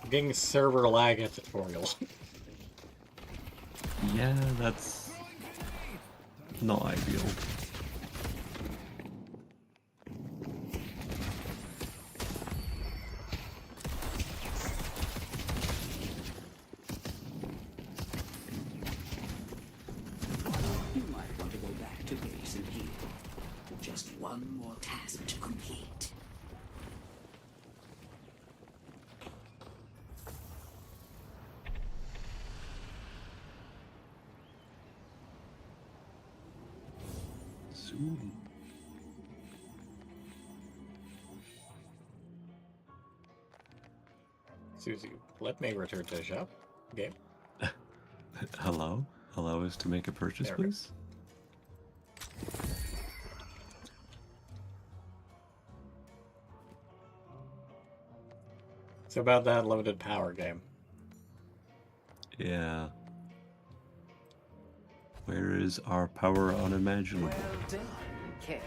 I'm getting server lag at tutorial. Yeah, that's not ideal. You might want to go back to base and heal. Just one more task to complete. Soon. Susie, let me return to the shop. Game. Hello? Allow us to make a purchase, There we go. please? So about that limited power game. Yeah. Where is our power unimaginable? Well done, Ken.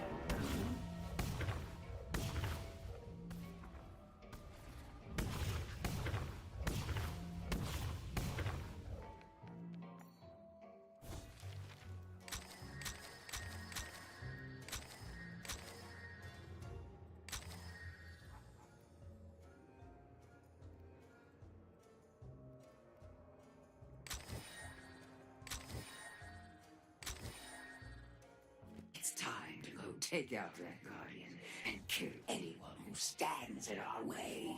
take out that guardian and kill anyone who stands in our way.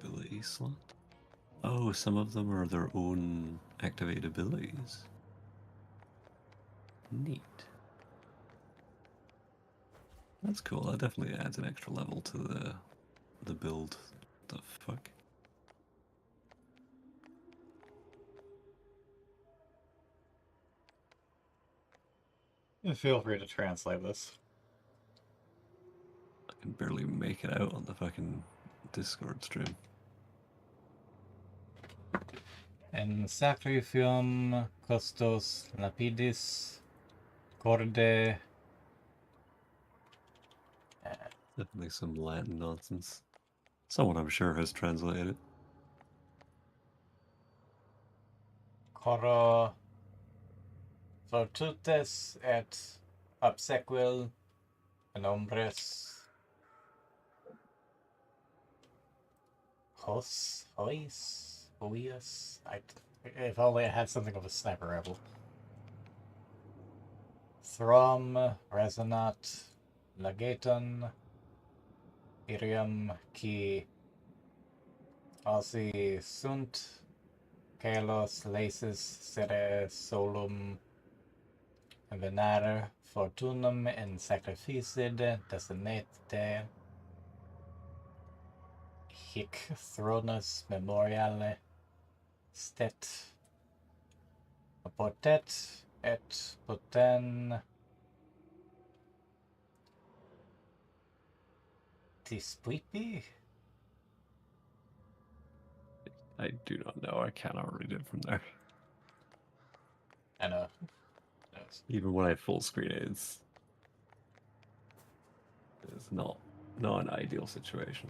Ability slot? Oh, some of them are their own activated abilities. Neat. That's cool. That definitely adds an extra level to the build. The fuck? Feel free to translate this. I can barely make it out on the fucking Discord stream. En sacrificium costos lapidis corde. Definitely some Latin nonsense. Someone I'm sure has translated it. Coro virtutes et obsequil in hombres hoius. If only I had something of a sniper rifle. Throm resonat legaton irium qui ossi sunt caelos laces sere solum venare fortunum in sacrificid desinete hic thronus memoriale stet portet et poten dispuipi. I do not know. I cannot read it from there. I know. Even when I full screen it, it's not an ideal situation.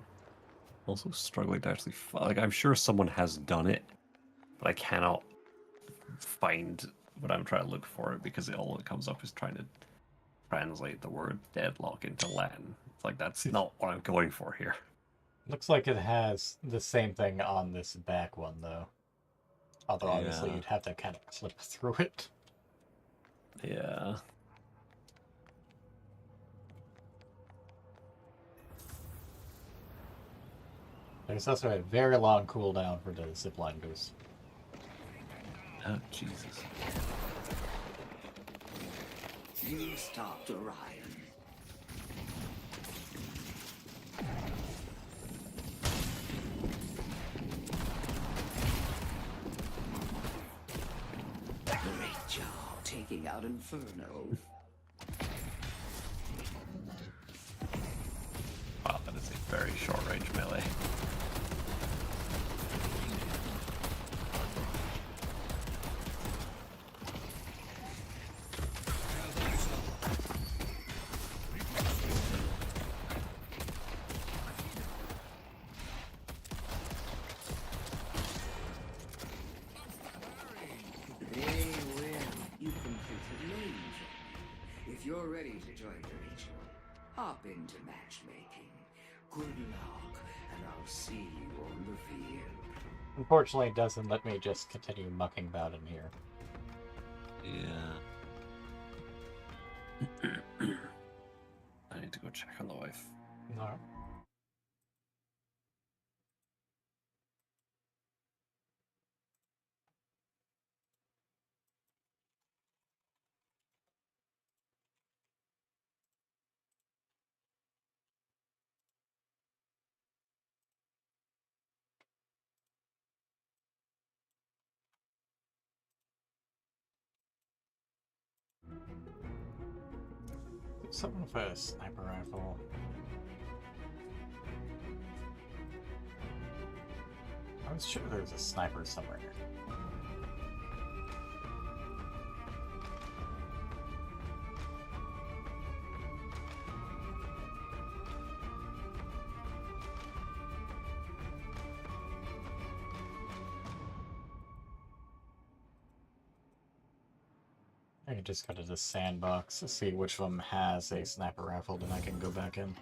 Also struggling to actually like I'm sure someone has done it, but I cannot find what I'm trying to look for it because all it comes up is trying to translate the word deadlock into Latin. It's like that's not what I'm going for here. Looks like it has the same thing on this back one, though. Although, obviously, Yeah. you'd have to kind of clip through it. Yeah. There's also a very long cooldown for the zipline goose. Oh, Jesus. You stopped Orion. Great job taking out Inferno. Wow, that is a very short range melee. They will. You completed Manger. If you're ready to join the ritual, hop into matchmaking. Good luck, and I'll see you on the field. Unfortunately, it doesn't let me just continue mucking about in here. Yeah. I need to go check on the wife. Alright. Something for a sniper rifle. I was sure there was a sniper somewhere here. I can just go to the sandbox to see which of them has a sniper rifle, then I can go back in.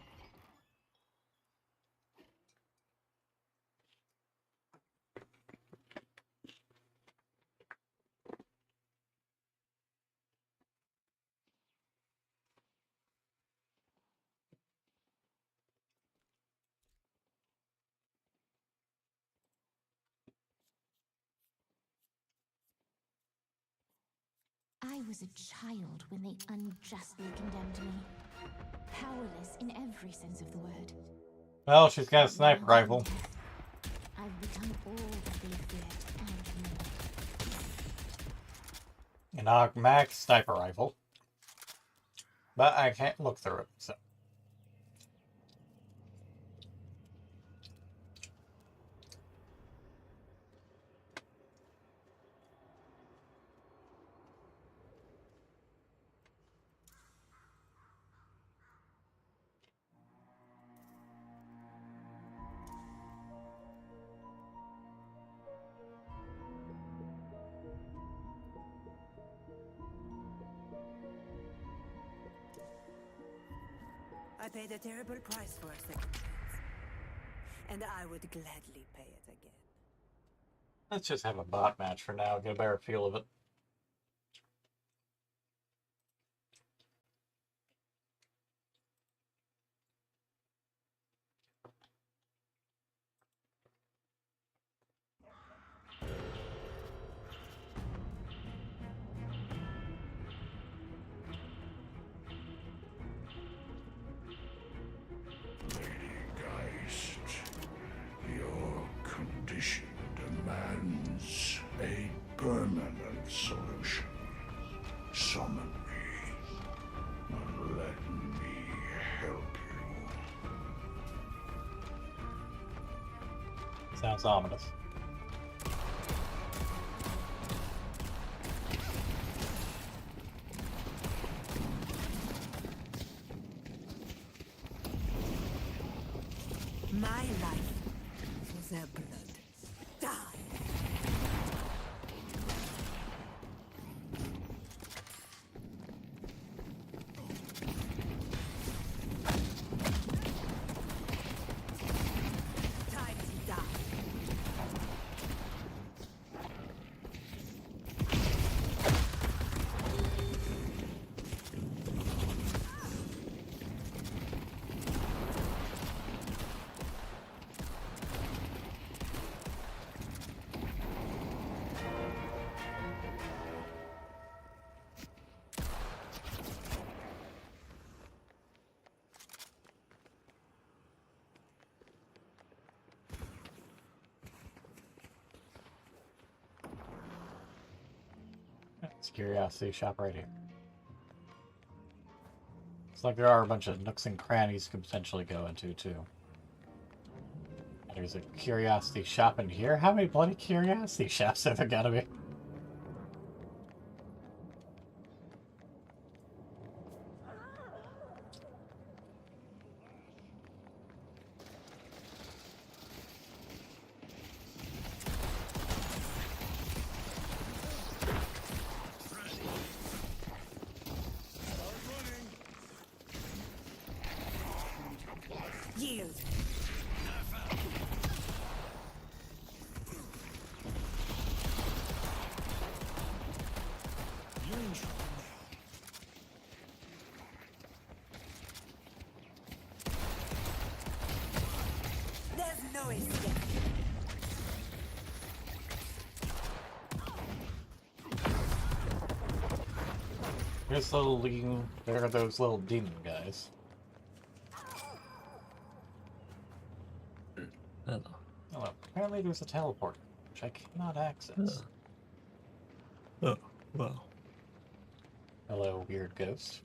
I was a child when they unjustly condemned me. Powerless in every sense of the word. Well, she's got a sniper rifle. I've become all that they feared and more. An automatic sniper rifle. But I can't look through it, so. I paid a terrible price for a second chance. And I would gladly pay it again. Let's just have a bot match for now, get a better feel of it. Your condition demands a permanent solution. Summon me, and let me help you. Sounds ominous. My life for their blood. Die! Time to die. It's a curiosity shop right here. Looks like there are a bunch of nooks and crannies you can potentially go into too. And there's a curiosity shop in here. How many bloody curiosity shops have there gotta be? Yield. There's no escape. There's little lean. There are those little demon guys. Hello. Oh, apparently there's a teleporter, which I cannot access. Oh, wow. Hello, weird ghost.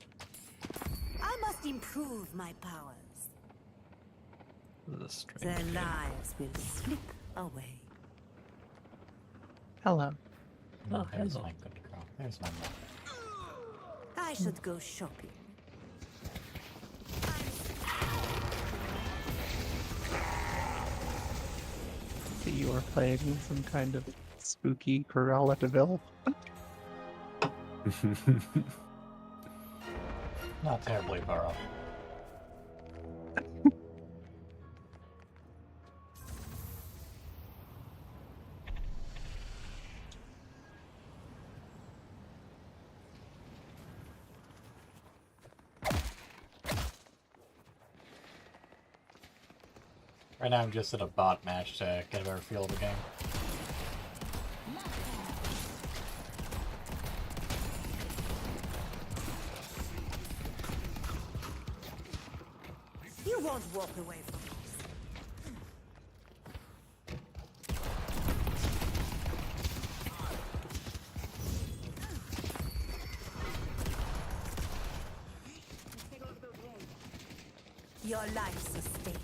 I must improve my powers. This is strange. Their lives will slip away. Hello. Oh, There's hello. my good girl. There's my mother. I should go shopping. So you are playing some kind of spooky Corral at the Ville. Not terribly far off. Right now I'm just in a bot match to get a better feel of the game. You won't walk away from us. Your life's a state.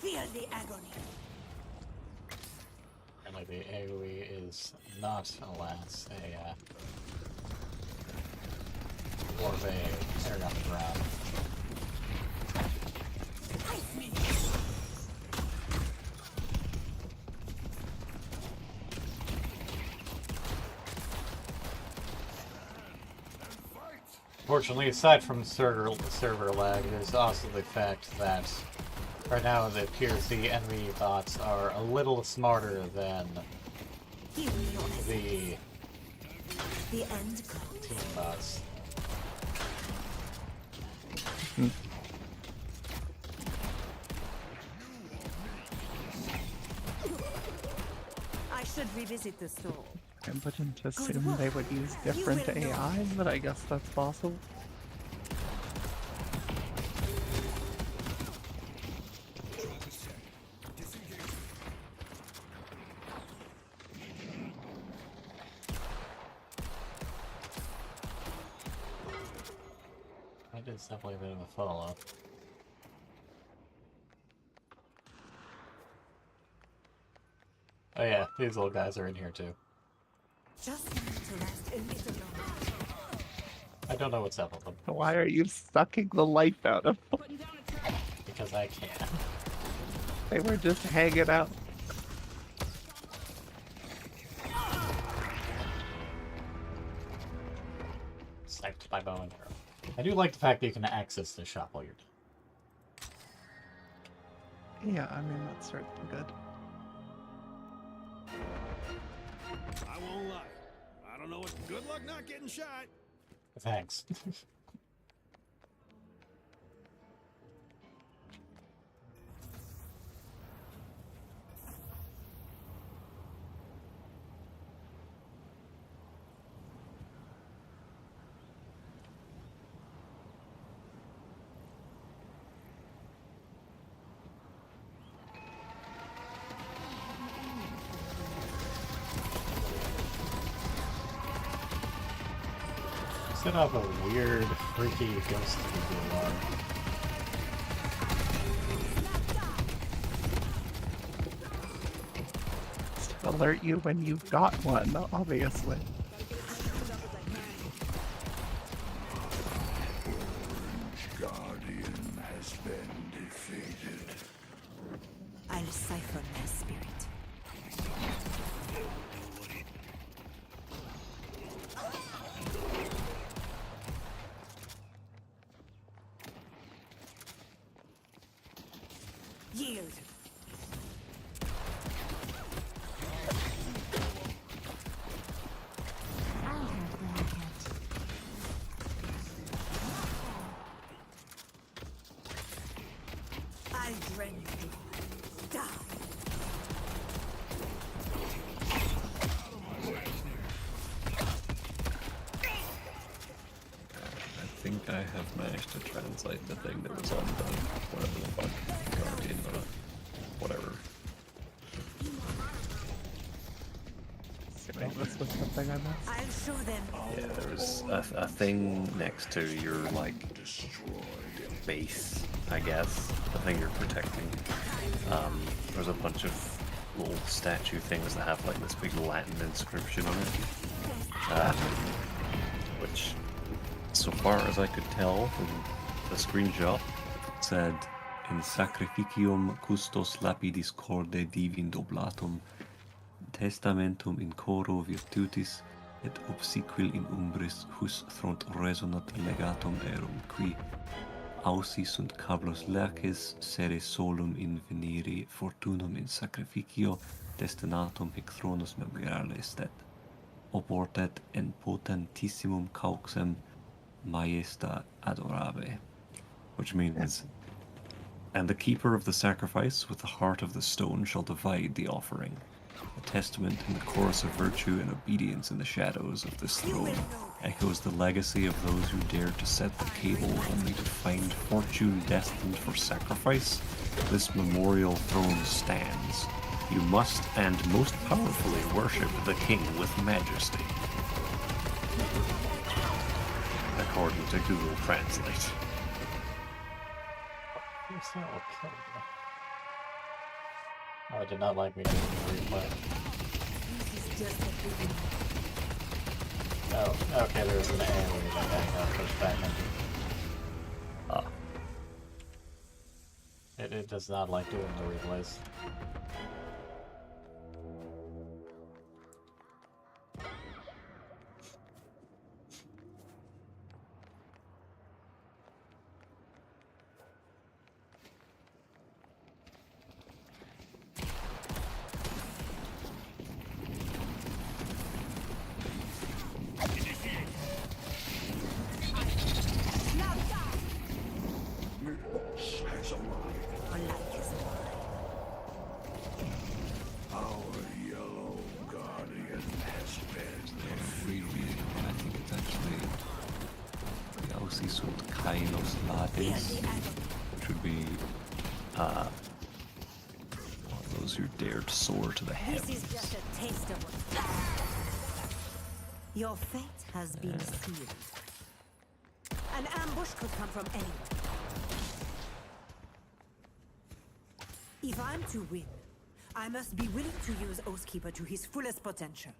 Feel the agony. Apparently the AoE is not, alas, a more of a area on the ground. Fortunately, aside from server lag, there's also the fact that right now it appears the enemy bots are a little smarter than the end code. team bots. I should revisit the store. I wouldn't assume they would use different AIs, but I guess that's possible. That is definitely a bit of a follow. Oh yeah, these little guys are in here too. Just to rest a little longer. I don't know what's up with them. Why are you sucking the life out of them? Because I can. They were just hanging out. Sniped by bow and arrow. I do like the fact that you can access the shop while you're done. Yeah, I mean, that's certainly good. I won't lie. I don't know what. Good luck not getting shot. Thanks. Set up a weird, freaky ghost alarm. To alert you when you've got one, obviously. Guardian has been defeated. I'll siphon their spirit. Yield. I have the cat. I'll drain you. Die. I think I have managed to translate the thing that was on the whatever the fuck Guardian or whatever. Assuming this was something I missed. I'll show them. Yeah, there was a thing next to your like base, I guess. The thing you're protecting. There's a bunch of little statue things that have like this big Latin inscription on it. Which, so far as I could tell from the screenshot, said in sacrificium custos lapidis corde divin doblatum, testamentum in coro virtutis, et obsequil in umbris hus thront resonat legatum erum qui ausi sunt cablos laces sere solum in veniri fortunum in sacrificio destinatum hic thronus memorale estet, oportet en potentissimum cauxem maesta adorabe, which means, and the keeper of the sacrifice with the heart of the stone shall divide the offering. A testament in the chorus of virtue and obedience in the shadows of this throne echoes the legacy of those who dared to set the cable only to find fortune destined for sacrifice. This memorial throne stands. You must and most powerfully worship the king with majesty. According to Google Translate. Oh, I did not like me doing the replay. Oh, okay, there's an AoE that I got pushed back into. It does not like doing the replays. Which would be those who dared soar to the heavens. This is just a taste of what. Your fate has been sealed. An ambush could come from anywhere. If I'm to win, I must be willing to use Oathkeeper to his fullest potential.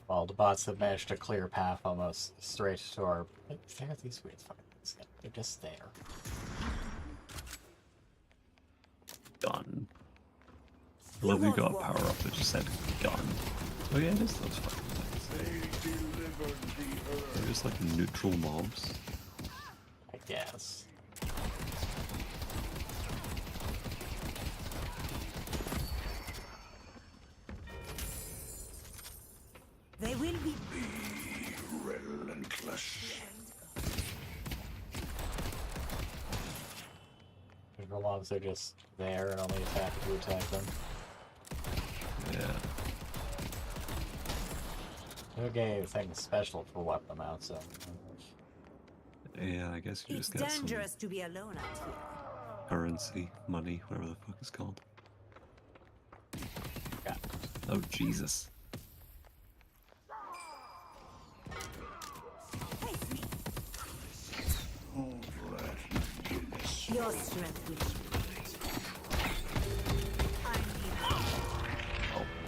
Well, the bots have managed to clear a path almost straight to our... There are these weird fucking things. They're just there. Gun. I love you got a power up that just said gun. Oh yeah, it is those fucking things. They're just like neutral mobs. I guess. They will be relentless. The mobs are just there and only attack if you attack them. Yeah. Who gave things special for wipe them out, so... Yeah, I guess you just got some dangerous to be alone out here. currency, money, whatever the fuck it's called. Yeah. Oh, Jesus. Your strength will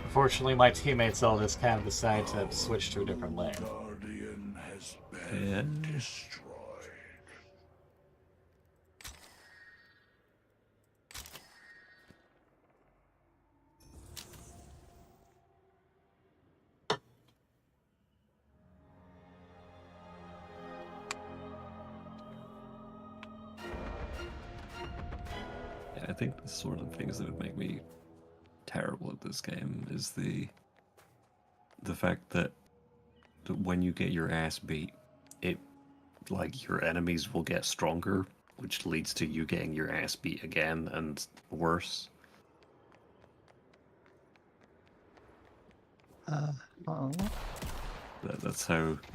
Unfortunately, my teammates all just kind of decide to switch to a different lane. Guardian has been destroyed. Yeah, I think the sort of things that would make me terrible at this game is the fact that when you get your ass beat, it like your enemies will get stronger, which leads to you getting your ass beat again and worse. That's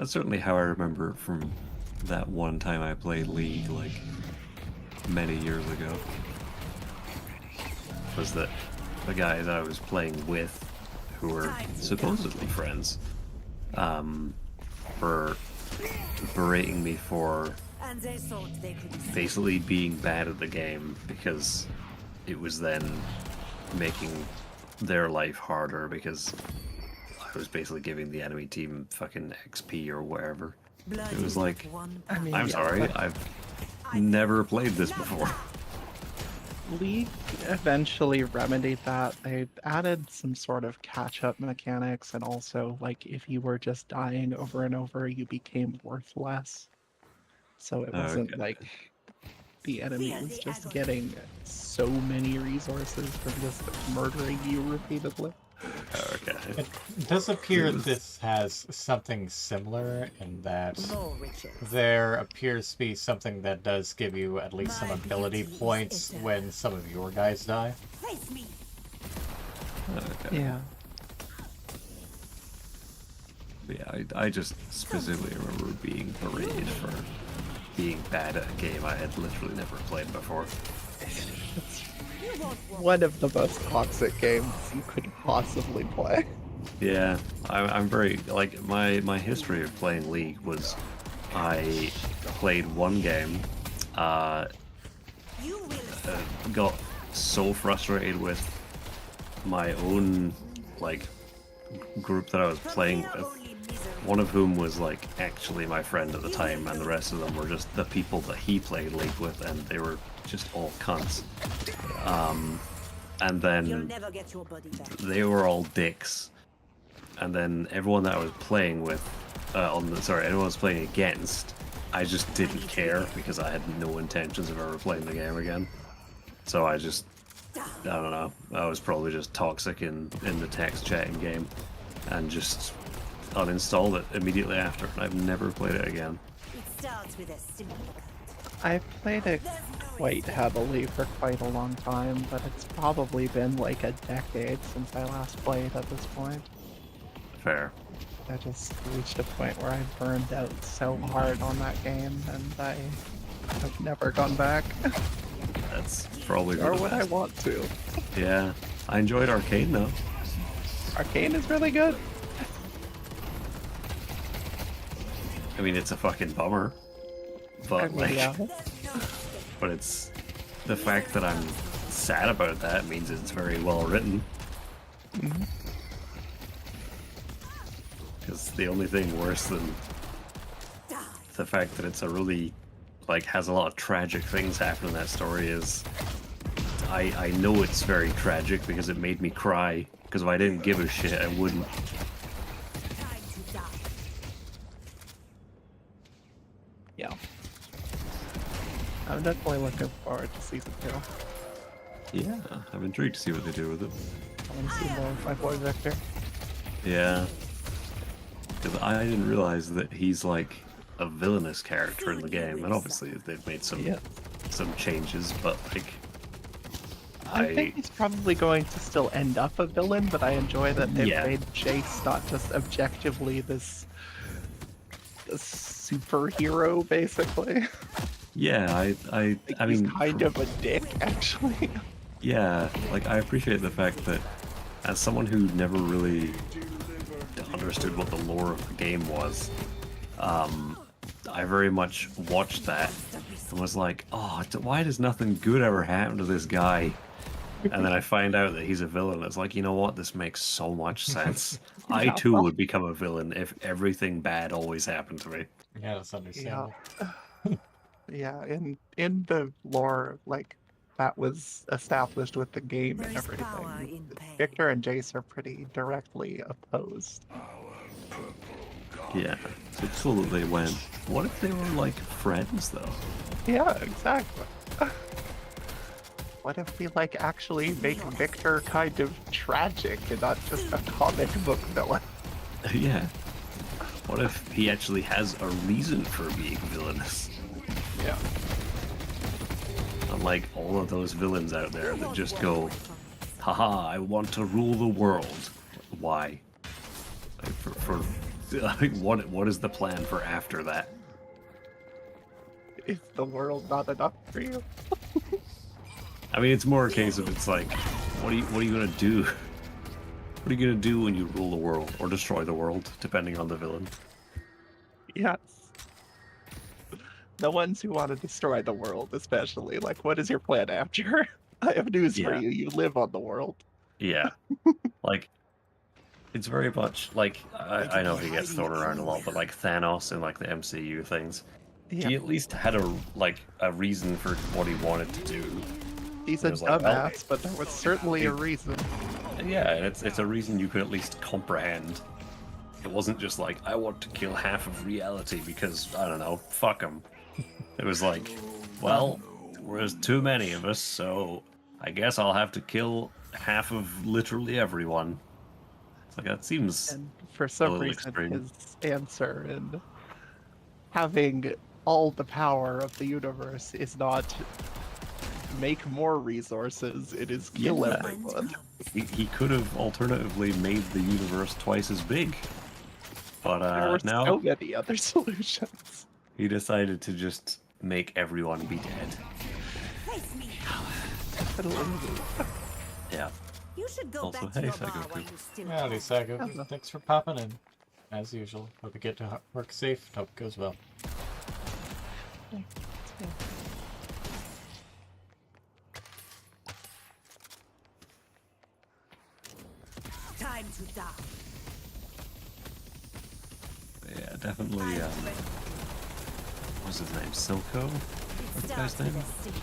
certainly how I remember from that one time I played League like many years ago. Was that the guys I was playing with, who were supposedly friends, were berating me for basically being bad at the game because it was then making their life harder because I was basically giving the enemy team fucking XP or whatever. It was like, I mean, I'm yeah, sorry, but I've never played this before. League eventually remedied that. They added some sort of catch-up mechanics, and also, like, if you were just dying over and over, you became worth less. So it wasn't Okay. like the enemy was just getting so many resources from just murdering you repeatedly. Okay. It does appear this has something similar in that there appears to be something that does give you at least some ability points when some of your guys die. Okay. Yeah. Yeah, I just specifically remember being berated for being bad at a game I had literally never played before. It's one of the most toxic games you could possibly play. Yeah, I'm very, like, my history of playing League was I played one game, got so frustrated with my own, like, group that I was playing with, one of whom was, like, actually my friend at the time, and the rest of them were just the people that he played League with, and they were just all cunts. And then they were all dicks. And then everyone that I was playing with, everyone I was playing against, I just didn't care because I had no intentions of ever playing the game again. So I don't know, I was probably just toxic in the text chatting game and just uninstalled it immediately after. I've never played it again. I played it quite heavily for quite a long time, but it's probably been like a decade since I last played at this point. Fair. I just reached a point where I burned out so hard on that game, and I have never gone back. That's probably Or the would I best. want to. Yeah, I enjoyed Arcane though. Arcane is really good. I mean, it's a fucking bummer, but I mean, like, yeah. but it's the fact that I'm sad about that means it's very well written. Because the only thing worse than the fact that it's a really, like, has a lot of tragic things happen in that story is I know it's very tragic because it made me cry, because if I didn't give a shit I wouldn't. Yeah. I'm definitely looking forward to season 2. Yeah, I'm intrigued to see what they do with it. I want to see more of my boy Victor. Yeah. Because I didn't realize that he's like a villainous character in the game, and obviously they've made some changes, but like I think he's probably going to still end up a villain, but I enjoy that they've made Jace not just objectively this superhero, basically. Yeah, I he's mean, kind of a dick, actually. Yeah, like, I appreciate the fact that as someone who never really understood what the lore of the game was, I very much watched that and was like, oh, why does nothing good ever happen to this guy? And then I find out that he's a villain. It's like, you know what? This makes so much sense. I too would become a villain if everything bad always happened to me. Yeah, that's understandable. Yeah, in the lore, like, that was established with the game and everything. Victor and Jace are pretty directly opposed. Yeah, so it's cool that they went, what if they were, like, friends, though? Yeah, exactly. What if we, like, actually make Victor kind of tragic and not just a comic book villain? Yeah. What if he actually has a reason for being villainous? Yeah. Unlike all of those villains out there that just go, haha, I want to rule the world. Why? Like, what is the plan for after that? Is the world not enough for you? I mean, it's more a case of, it's like, what are you gonna do? What are you gonna do when you rule the world or destroy the world, depending on the villain? Yes. The ones who want to destroy the world, especially. Like, what is your plan after? I have news for you. You live on the world. Yeah. Like, it's very much like I know he gets thrown around a lot, but like Thanos in like the MCU things, Yeah, he at least had a reason for what he wanted to do. he's It a was like, well, dumbass, but there was certainly a reason. yeah, and it's a reason you could at least comprehend. It wasn't just like, I want to kill half of reality because, I don't know, fuck them. It was like, well, there's too many of us, so I guess I'll have to kill half of literally everyone. It's like, that seems And for a some little reason, extreme. his answer in having all the power of the universe is not make more resources, it is kill Yeah. everyone. He could have alternatively made the universe twice as big. But There were now so many other solutions. he decided to just make everyone be dead. Face me. Yeah. You should go Also, back to hey, your Psycho bar while Creep. you still Howdy, can. Sago. Hello. Thanks for popping in. As usual. Hope you get to work safe. Hope it goes well. Time to die. Yeah, definitely. What's his name? Silco? It What's the guy's starts with name? a stick.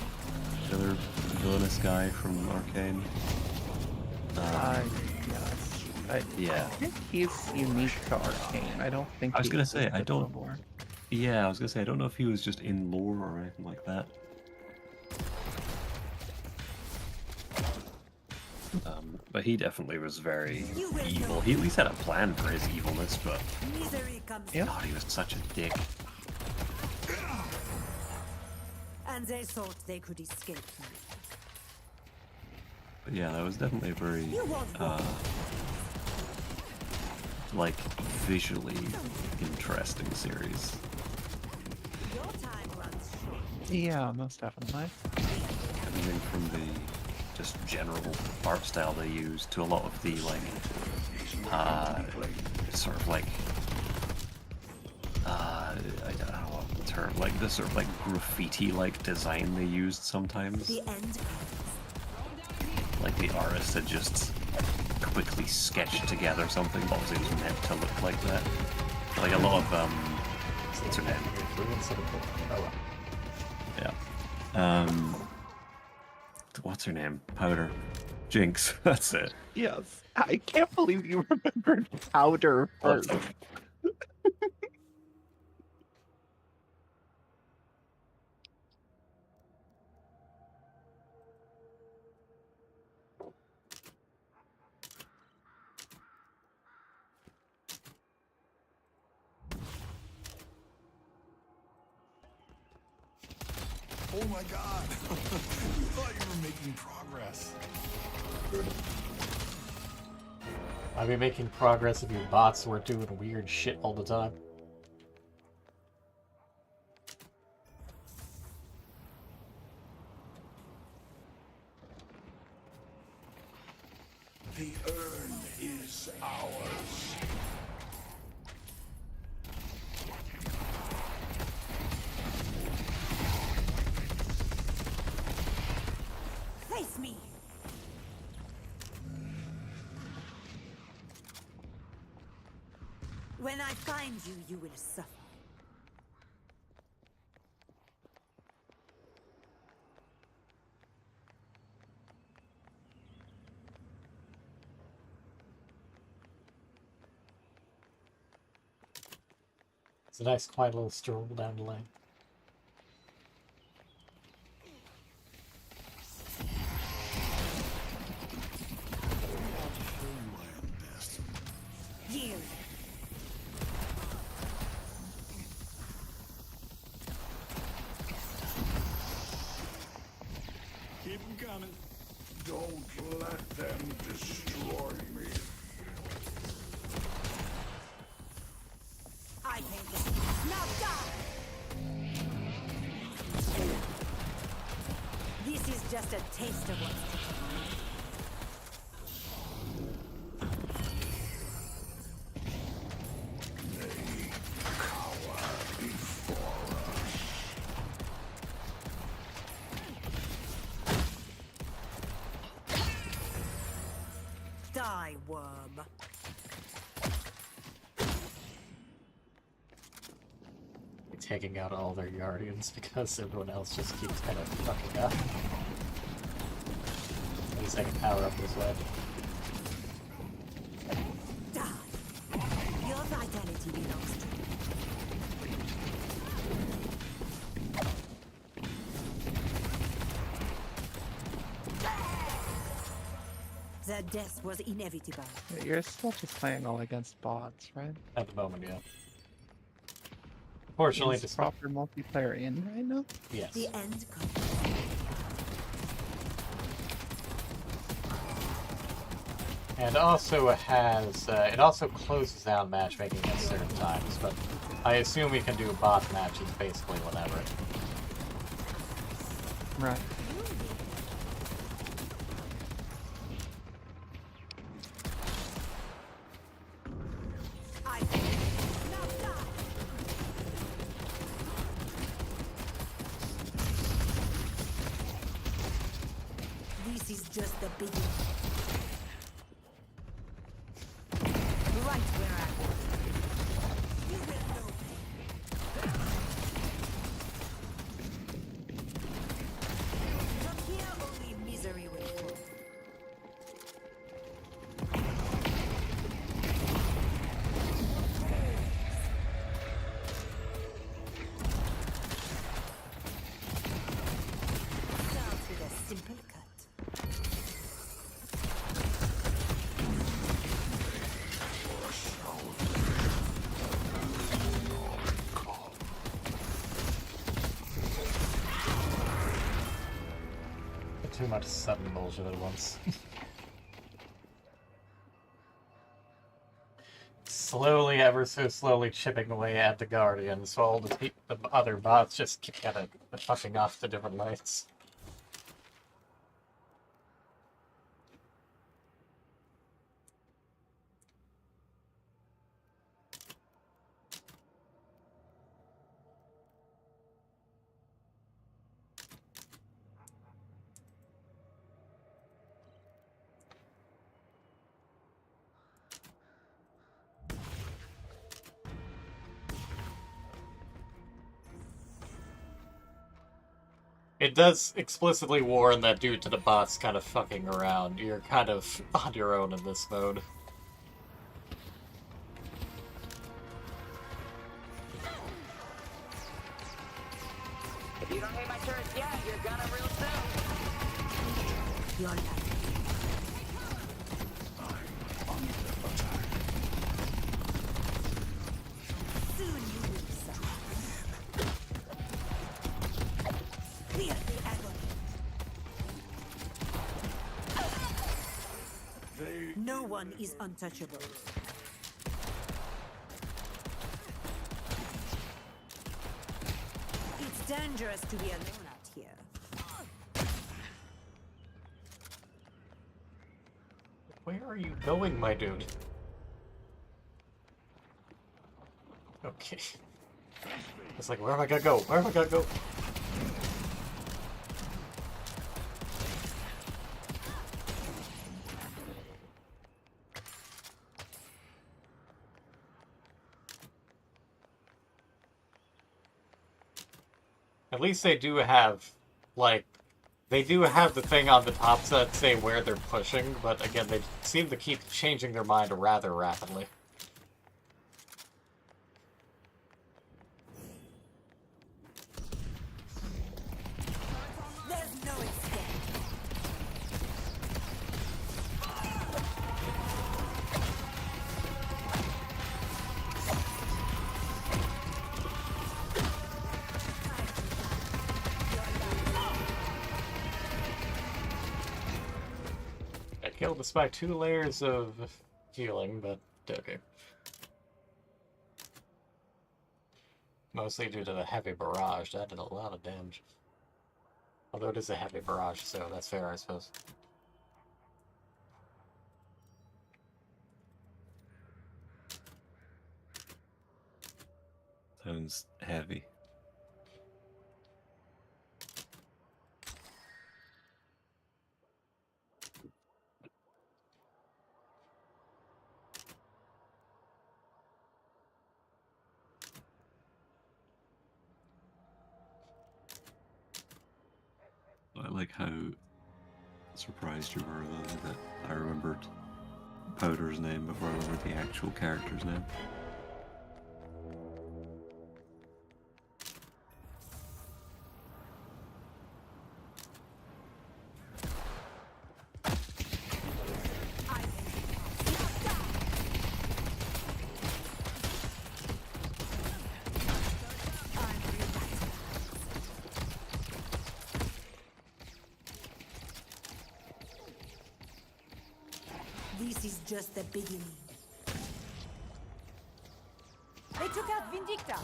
The other villainous guy from Arcane. Yes. Yeah. I think he's unique to Arcane. I don't think I was he gonna say, I existed don't- before. Yeah, I was gonna say, I don't know if he was just in lore or anything like that. But he definitely was very evil. He at least had a plan for his evilness, but Misery comes Yeah. God, he was such a dick. and they thought they could escape me. But yeah, that was definitely a very, You won't walk. like, visually interesting series. Your time runs short. Yeah, most definitely. Everything from the just general art style they use to a lot of the, like, sort of like, I don't know what the term, like, the sort of, like, graffiti-like design they used sometimes. The end comes. Like, the artist had just quickly sketched together something that was meant to look like that. Like, a lot of, what's her name? Yeah. What's her name? Powder. Jinx. That's it. Yes. I can't believe you remembered Powder first. Oh my god! You thought you were making progress. I'd be making progress if your bots were doing weird shit all the time. The urn is ours. Face me. When I find you, you will suffer. It's a nice, quiet little stroll down the lane. Yield. Keep them coming. Don't let them destroy me. I can get it. Now die! This is just a taste of what's to come. Cower before us. worm. Taking out all their guardians because everyone else just keeps kind of fucking up. At least I can power up this way. Die. Your vitality belongs to you. The death was inevitable. You're still just playing all against bots, right? At the moment, yeah. Fortunately, Is just proper multiplayer in right now? yes. The end comes. And also has it also closes down matchmaking at certain times, but I assume we can do bot matches basically whenever. Right. This is just the beginning. Right where I am. You will know me. From here, only misery will flow. Start with a simple cut. Too much sudden bullshit at once. Slowly, ever so slowly chipping away at the Guardians, while the other bots just keep kind of fucking off to different lights. It does explicitly warn that due to the bots kind of fucking around, you're kind of on your own in this mode. If you don't hit my turret yet, you're gonna real soon. Your life. Soon you will suffer. Clear the agony. No one is untouchable. It's dangerous to be alone out here. Where are you going, my dude? Okay. It's like, where am I gonna go? Where am I gonna go? At least they do have, like, they do have the thing on the top that say where they're pushing, but again, they seem to keep changing their mind rather rapidly. There's no escape. I killed this by 2 layers of healing, but okay. Mostly due to the heavy barrage. That did a lot of damage. Although it is a heavy barrage, so that's fair, I suppose. Sounds heavy. like how surprised you were though that I remembered Powder's name before I remembered the actual character's name. This is just the beginning. They took out Vindicta.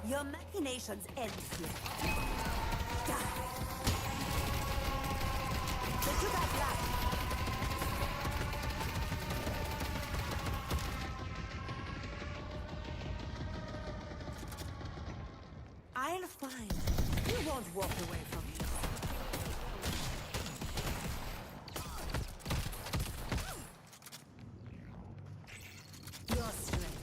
Your machinations end here. Die. They took out Black. I'll find. You won't walk away from me. Your strength.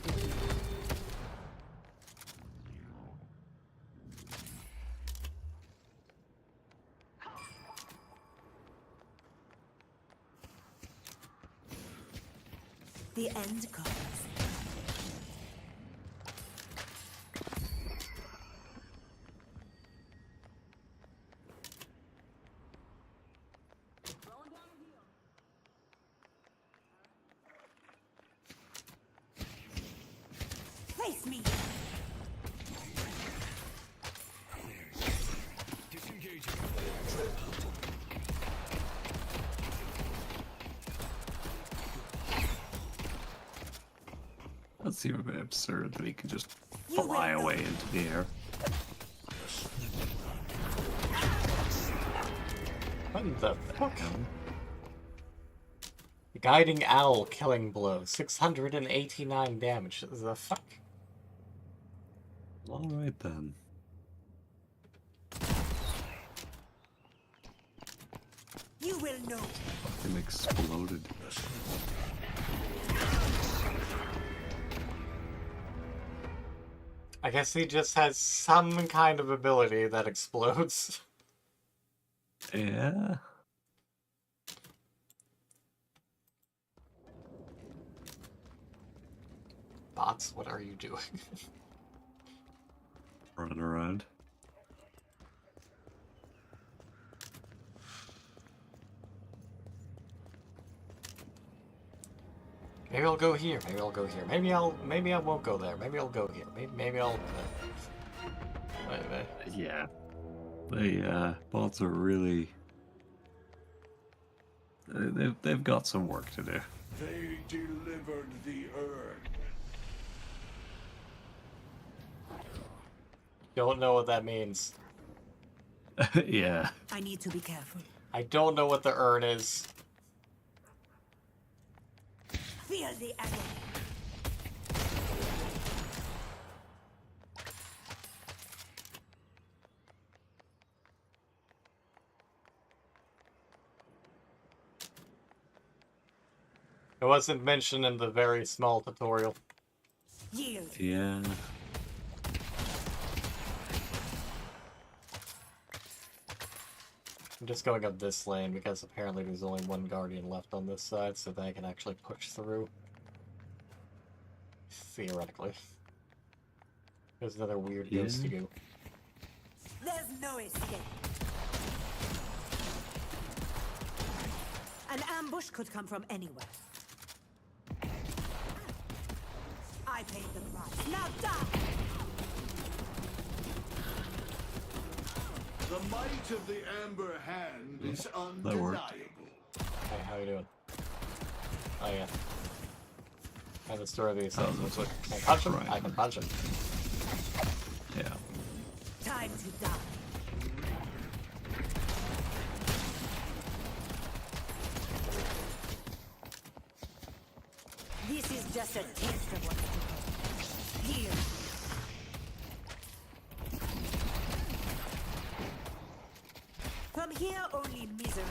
The end comes. Face me! That seemed a bit absurd that he could just You fly will away into the air. What the fuck? Guiding Owl killing blow, 689 damage. The fuck? Alright then. You will know. Fucking exploded. I guess he just has some kind of ability that explodes. Yeah. Bots, what are you doing? Running around. Maybe I'll go here. Maybe I'll go here. Maybe I won't go there. Maybe I'll go here. Maybe I'll. Wait. Yeah. The bots are really. They've got some work to do. They delivered the urn. Don't know what that means. Yeah. I need to be careful. I don't know what the urn is. Feel the agony. It wasn't mentioned in the very small tutorial. Yield. Yeah. I'm just going up this lane because apparently there's only one guardian left on this side, so that I can actually push through. Theoretically. There's another weird ghost to go. There's no escape. An ambush could come from anywhere. I paid the price. Now die! The might of the Amber Hand is That undeniable. worked. Hey, how you doing? Oh yeah. I have the story of these things. that's Look, can I punch him? right. I can punch him. Yeah. Time to die. This is just a taste of what's to come. Here. From here, only misery.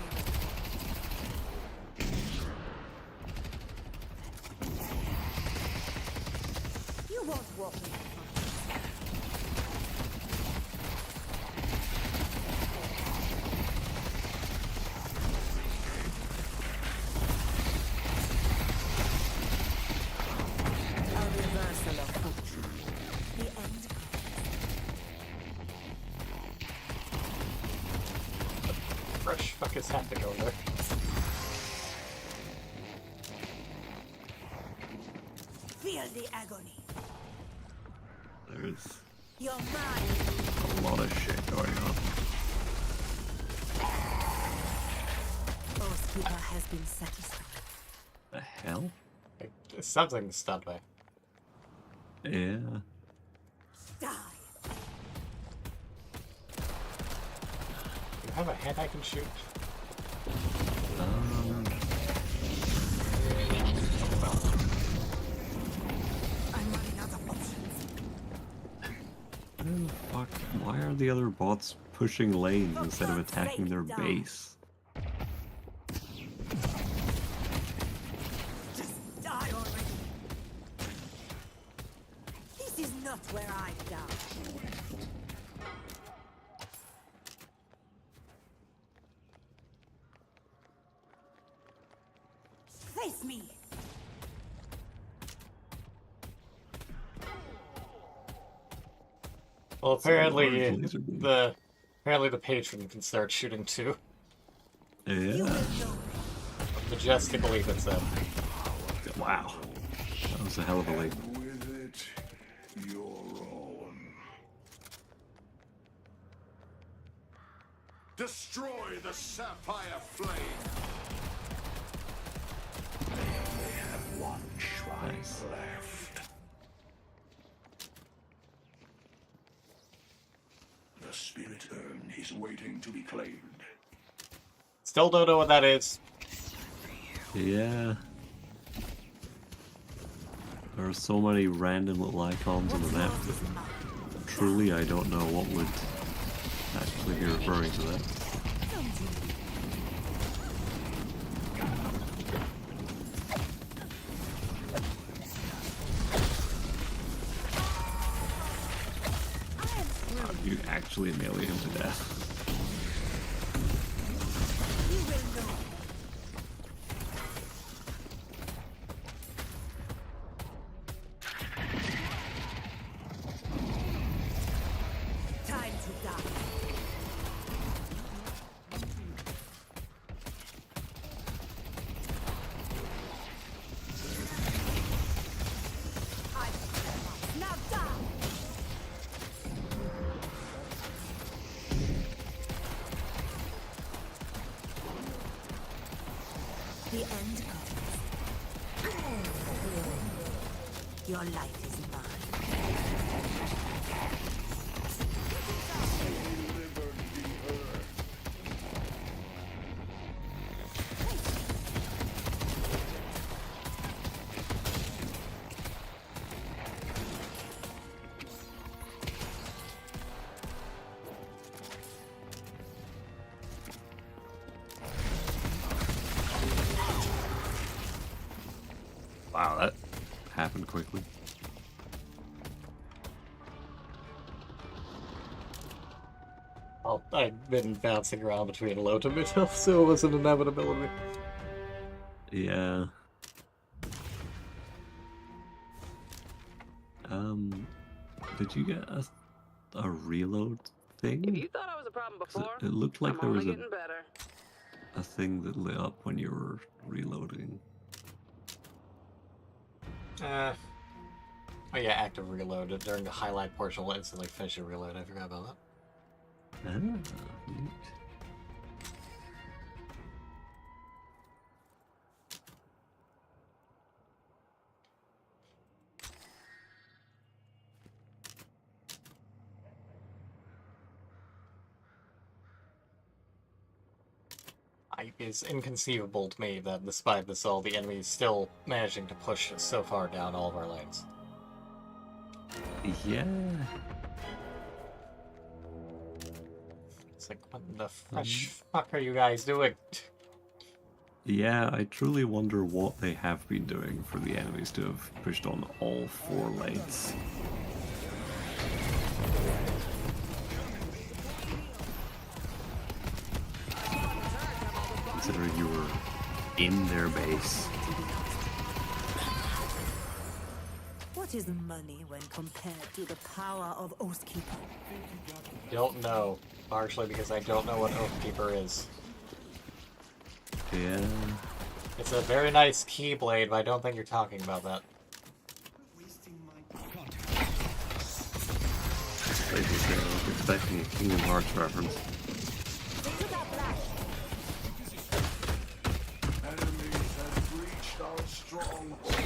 won't walk in front. A reversal of fortune. The end. Fresh fuck is happening over there. Feel the agony. There's Your mind. a lot of shit going on. Oathkeeper has been satisfied. The hell? Something's stunned me. Yeah. Die. You have a head I can shoot? I'm running out of options. Oh, fuck. Why are the other bots pushing lanes instead of attacking their base? Just die already. This is not where I die. Face me. Well, apparently laser beam. the patron can start shooting too. Yeah. Majestically, that's it. Wow. That was a hell of a leap. With it, your own. Destroy the sapphire flame. They only have one shrine Nice. left. The spirit urn is waiting to be claimed. Still don't know what that is. Yeah. There are so many random little icons on the map that truly I don't know what would actually be referring to that. You actually melee him to death. You will know. Time to die. Now die. The end comes. Your life is mine. Wow, that happened quickly. Well, I've been bouncing around between low to mid health, so it was an inevitability. Yeah. Did you get a reload thing? If you thought I was a problem 'Cause before, it looked like I'm there was only getting better. a thing that lit up when you were reloading. Oh yeah, active reload. During the highlight portion will instantly finish your reload. I forgot about that. Ah, neat. It's inconceivable to me that despite this all, the enemy is still managing to push so far down all of our lanes. Yeah. It's like, what the fresh fuck are you guys doing? Yeah, I truly wonder what they have been doing for the enemies to have pushed on all 4 lanes. Considering you were in their base. What is money when compared to the power of Oathkeeper? Don't know. Partially because I don't know what Oathkeeper is. Yeah. It's a very nice keyblade, but I don't think you're talking about that. Basically, I was expecting a Kingdom Hearts reference. Enemies have breached our stronghold.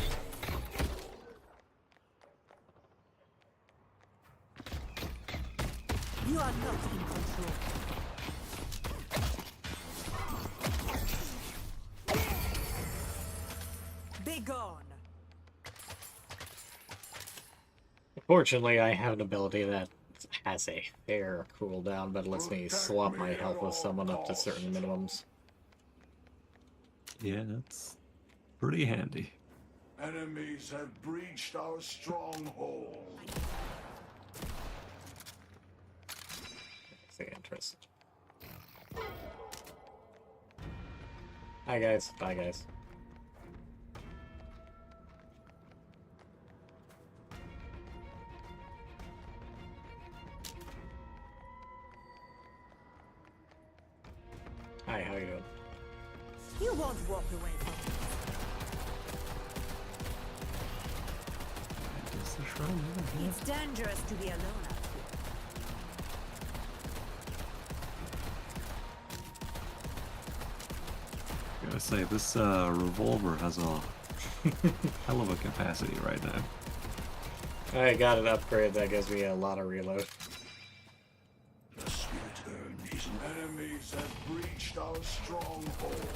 You are not in control. Be gone. Fortunately, I have an ability that has a fair cooldown, but lets me swap my health with someone up to certain minimums. Yeah, that's pretty handy. Enemies have breached our stronghold. Say interest. Hi guys. Bye guys. Hi, how you doing? You won't walk away from me. Is the shrine over here? It's dangerous to be alone out here. Gotta say, this revolver has a hell of a capacity right now. I got an upgrade that gives me a lot of reload. The spirit earned his enemies have breached our stronghold.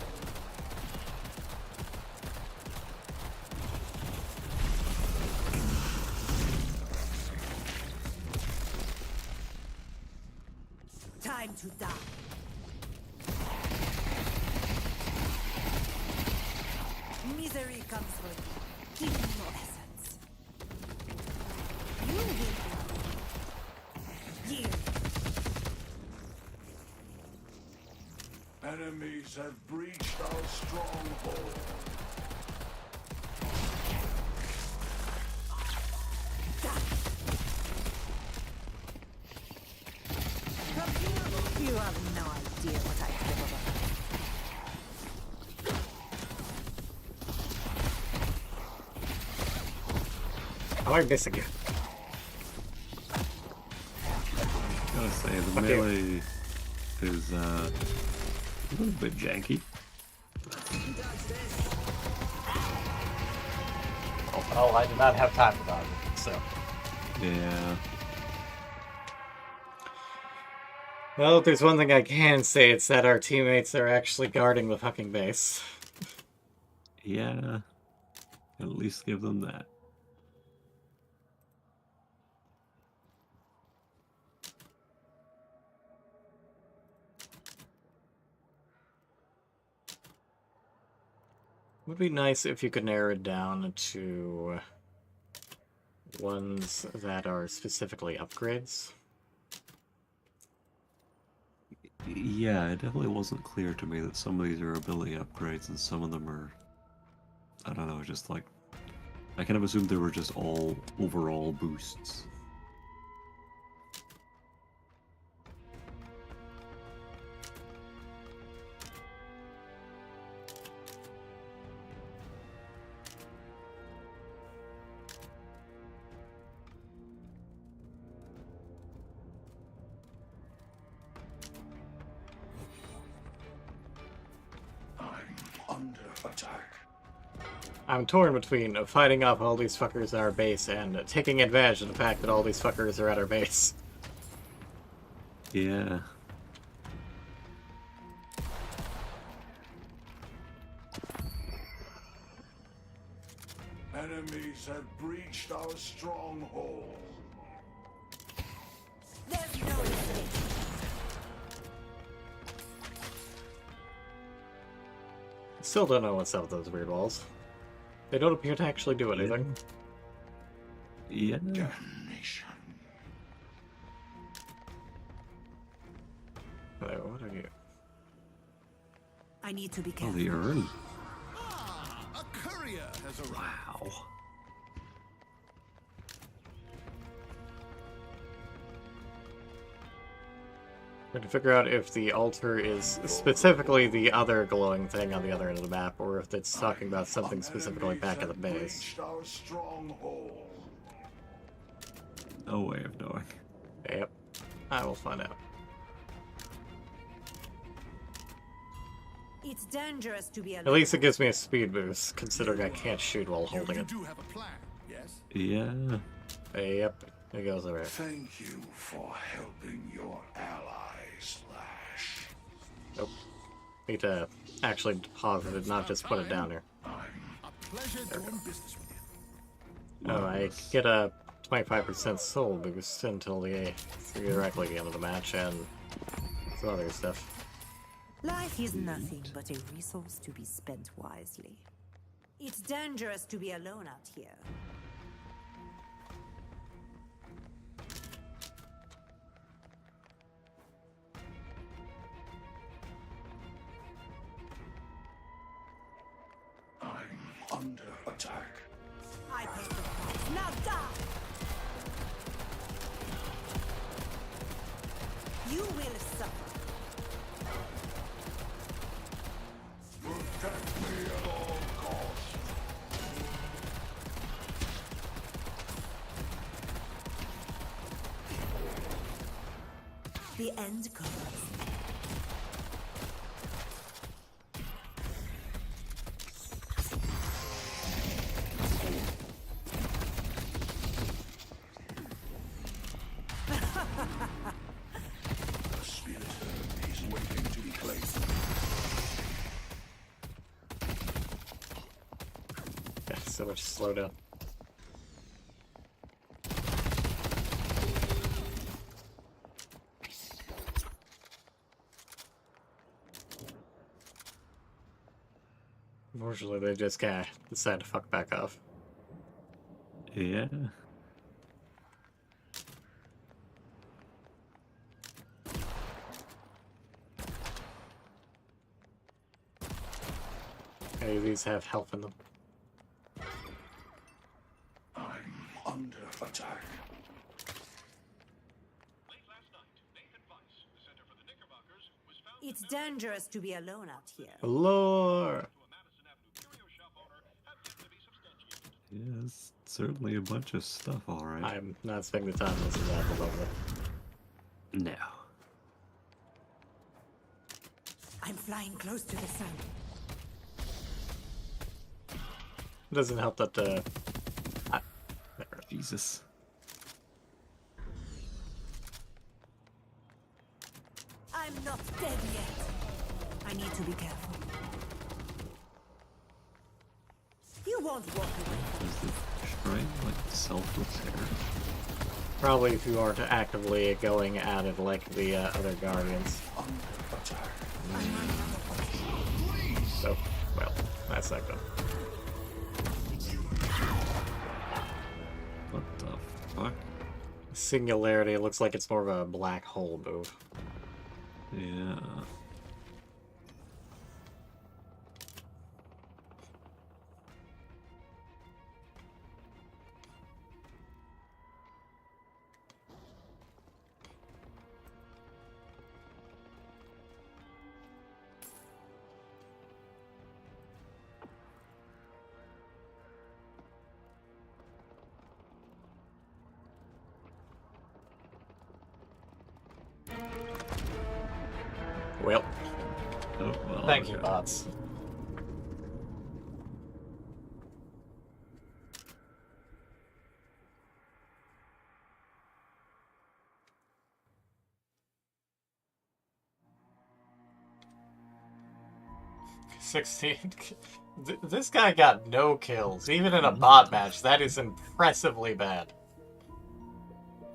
Time to die. Misery comes for you. Give me your essence. You will yield. Enemies have breached our stronghold. You have no idea what I feel about. How am I missing you? Gotta say, the melee is a little bit janky. Oh, I did not have time for that, so. Yeah. Well, if there's one thing I can say, it's that our teammates are actually guarding the fucking base. Yeah. At least give them that. Would be nice if you could narrow it down to ones that are specifically upgrades. Yeah, it definitely wasn't clear to me that some of these are ability upgrades and some of them are, I don't know, just like, I kind of assumed they were just all overall boosts. Under attack. I'm torn between fighting off all these fuckers at our base and taking advantage of the fact that all these fuckers are at our base. Yeah. Enemies have breached our stronghold. There's no escape. Still don't know what's up with those weird walls. They don't appear to actually do anything. Yeah. Damnation. Oh, what are you? I need to be Oh, careful. the urn. A courier has arrived. Wow. We're to figure out if the altar is specifically the other glowing thing on the other end of the map, or if it's talking about something specifically back at the base. Breached our stronghold. No way of knowing. Yep. I will find out. It's dangerous to be alone. At least it gives me a speed boost, considering I can't shoot while holding You it. do have a plan, yes? Yeah. Yep. It goes over. Thank you for helping your ally, Slash. Nope. Need to actually deposit it, not just put it down here. A pleasure doing business with you. Oh, I get a 25% soul boost until directly the end of the match, and some other stuff. Life is nothing but a resource to be spent wisely. It's dangerous to be alone out here. I'm under attack. I paid the price. Now die! You will suffer. Protect me at all costs. The end comes. The spirit urn is waiting to be placed. Yeah, so much slowdown. Unfortunately, they just kind of decided to fuck back off. Yeah. Okay, these have health in them. I'm under attack. It's dangerous to be alone out here. Lore! Yes, certainly a bunch of stuff, alright. I'm not spending the time listening to that above it. No. I'm flying close to the sun. It doesn't help that, there. Jesus. I'm not dead yet. I need to be careful. You won't walk away. Is the shrine like self-repair? Probably if you aren't actively going at it like the other guardians. Under attack. So, well, that's that good. What the fuck? Singularity looks like it's more of a black hole move. Yeah. Well, Oh, well, thank you, okay. bots. This guy got no kills, even in a bot match. That is impressively bad.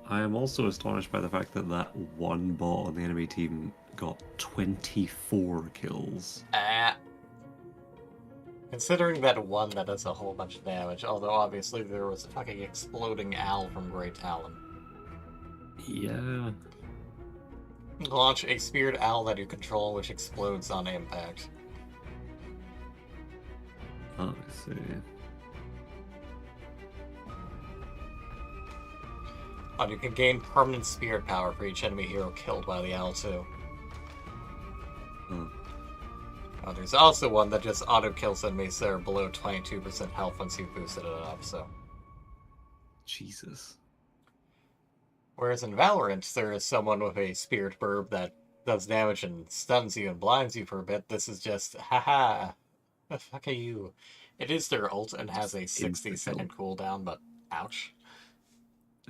I am also astonished by the fact that that one bot on the enemy team got 24 kills. Considering that one that does a whole bunch of damage, although obviously there was a fucking exploding owl from Great Talon. Yeah. Launch a speared owl that you control, which explodes on impact. Oh, I see. And you can gain permanent spirit power for each enemy hero killed by the owl too. Hmm. There's also one that just auto-kills enemies that are below 22% health once you've boosted it up, so... Jesus. Whereas in Valorant, there is someone with a Spirit Burb that does damage and stuns you and blinds you for a bit. This is just, haha, fuck you. It is their ult and has a 60-second cooldown, but ouch.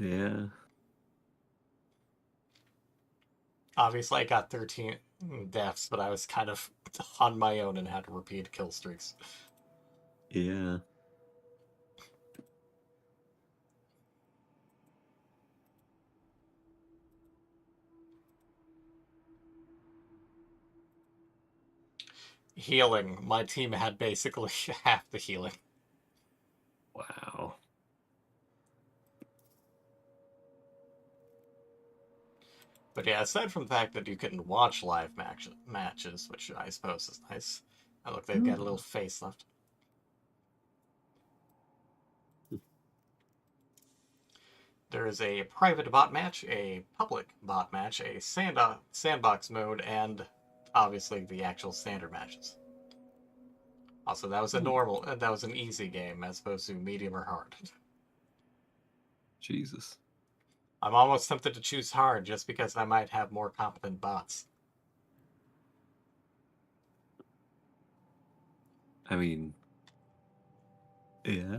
Yeah. Obviously, I got 13 deaths, but I was kind of on my own and had to repeat kill streaks. Yeah. Healing. My team had basically half the healing. Wow. But yeah, aside from the fact that you can watch live matches, which I suppose is nice. Oh, look, they've got a little facelift. There is a private bot match, a public bot match, a sandbox mode, and obviously the actual standard matches. Also, that was a that was an easy game as opposed to medium or hard. Jesus. I'm almost tempted to choose hard just because I might have more competent bots. I mean, yeah.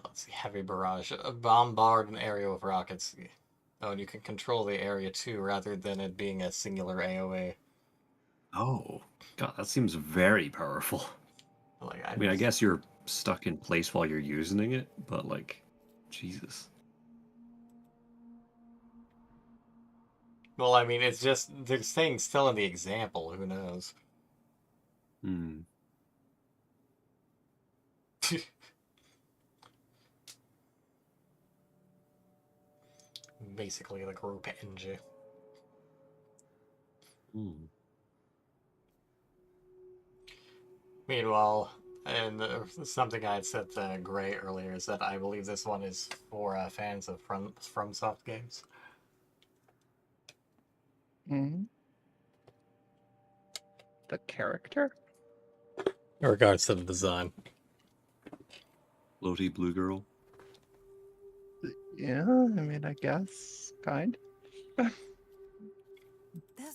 Let's see, heavy barrage. Bombard an area with rockets. Oh, and you can control the area too, rather than it being a singular AoE. Oh, God, that seems very powerful. Like, I mean, I guess you're stuck in place while you're using it, but like, Jesus. Well, I mean, it's just, they're staying still in the example, who knows? Hmm. Basically, the group NG. Hmm. Meanwhile, and something I had said to Gray earlier is that I believe this one is for fans of FromSoft games. Hmm. The character? In regards to the design. Floaty blue girl. Yeah, I mean, I guess, kind. There's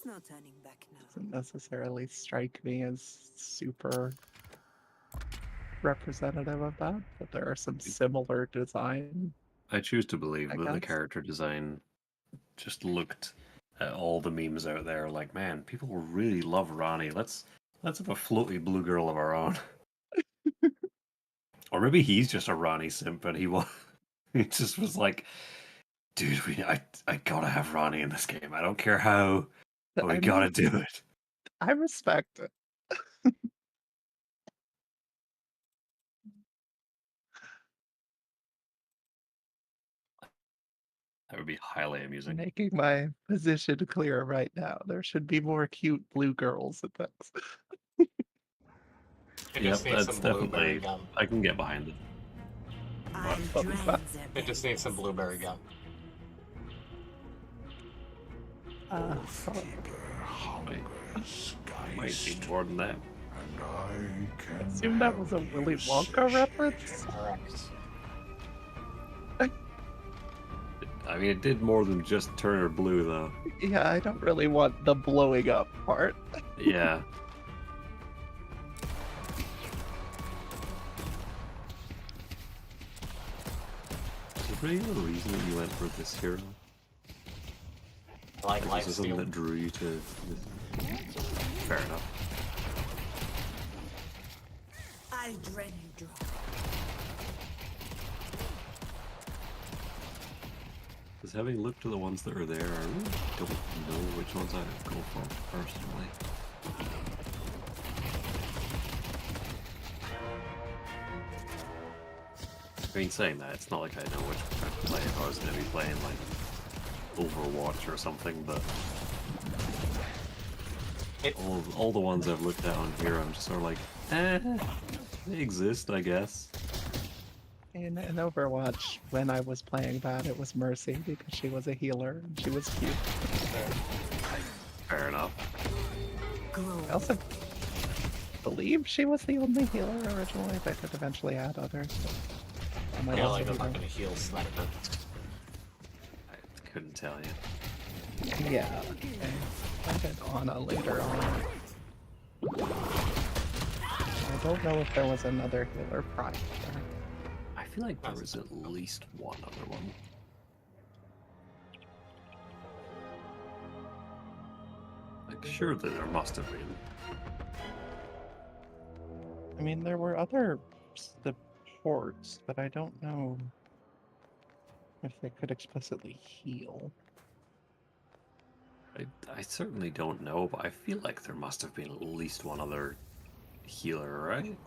no turning back now. Doesn't necessarily strike me as super representative of that, but there are some similar design. I choose to believe I that the guess. character design just looked at all the memes out there like, man, people will really love Ronnie. Let's have a floaty blue girl of our own. Or maybe he's just a Ronnie simp and he just was like, dude, I gotta have Ronnie in this game. I don't care how, but we gotta do it. I respect it. That would be highly amusing. Making my position clear right now. There should be more cute blue girls in this. It Yep, just needs that's some blueberry definitely. gum. I can get behind it. I'll What was that? drain their It just needs some blueberry gum. Keeper, hunger, Might skies, be more than that. and I can Assume that was a Willy Wonka reference. Correct. I mean, it did more than just turn her blue, though. Yeah, I don't really want the blowing up part. Yeah. Is there any other reason that you went for this hero? I like Was there something lifesteal. that drew you to this? Fair enough. I'll drain you dry. Because having looked at the ones that are there, I really don't know which ones I would go for personally. I mean, saying that, it's not like I know which one to play if I was going to be playing, like, Overwatch or something, but all the ones I've looked at on here, I'm just sort of like, they exist, I guess. In Overwatch, when I was playing that, it was Mercy because she was a healer and she was cute. Fair enough. I also believe she was the only healer originally. They could eventually add others. I might Yeah, also like be I'm not wrong. gonna heal Sniper. I couldn't tell you. Yeah, okay. I did Ana later on. I don't know if there was another healer prior. I feel like there was at least one other one. Like, surely there must have been. I mean, there were other supports, but I don't know if they could explicitly heal. I certainly don't know, but I feel like there must have been at least one other healer, right?